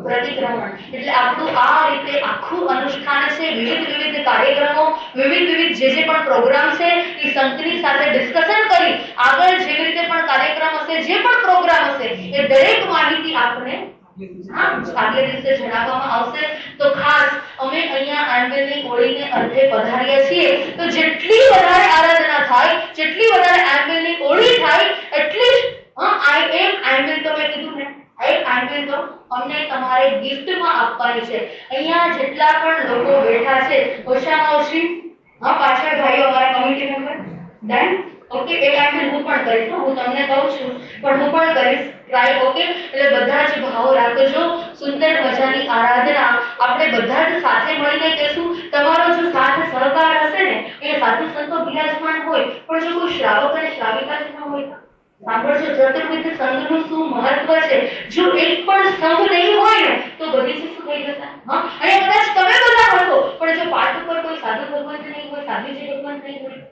પ્રતિક્રમણ. એટલે આપણું આ રીતે આખું અનુષ્ઠાન છે. વિવિધ કાર્યક્રમો, વિવિધ જે પણ પ્રોગ્રામ છે એ સંતની સાથે ડિસ્કશન કરી આગળ જેવી રીતે પણ કાર્યક્રમ હશે, જે પણ પ્રોગ્રામ હશે એ દરેક માહિતી આપને આગલે દિવસે જણાવવામાં આવશે. તો ખાસ અમે અહીંયા આંબેલની ઓળીને અર્થે પધાર્યા છીએ. તો જેટલી વધારે આરાધના થાય, જેટલી વધારે આંબેલની ઓળી થાય, એટલી જ આંબેલ તો મેં કીધું ને, આંબેલ તો અમને તમારે ગિફ્ટમાં આપવાની છે. અહીંયા જેટલા પણ લોકો બેઠા છે, ઓછામાં ઓછી પાછળ ભાઈઓ અમારા કમિટી મેમ્બર ડન. ઓકે, એ આંબેલ હું પણ કરીશ, હું તમને કહું છું પણ હું પણ કરીશ ટ્રાય. ઓકે, એટલે બધા જ ભાવ રાખજો. સુંદર મજાની આરાધના આપણે બધા જ સાથે મળીને કહેશું. તમારો જો સાથ સહકાર હશે ને, એ સાધુ સંતો બિરાજમાન હોય પણ જો કોઈ શ્રાવક અને શ્રાવિકા જ ન હોય, સાંભળજો, ચતુર્વિધ સંઘનું શું મહત્વ છે. જો એક પણ સંઘ નહીં હોય ને તો બધી શું થઈ જશે. અને કદાચ તમે બધા હશો પણ જો પાઠ ઉપર કોઈ સાધુ ભગવાન નહીં હોય, સાધુજી ભગવાન નહીં હોય.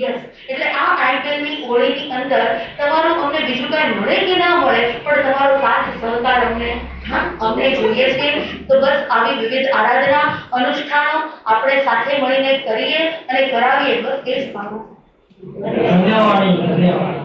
યસ, એટલે આ આઈપીએલની ઓળીની અંદર તમારું અમને બીજું કાંઈ મળે કે ના મળે પણ તમારો સાથ સહકાર અમને જોઈએ છે. તો બસ આવી વિવિધ આરાધના અનુષ્ઠાનો આપણે સાથે મળીને કરીએ અને કરાવીએ. બસ એ જ મારું ધન્યવાદ.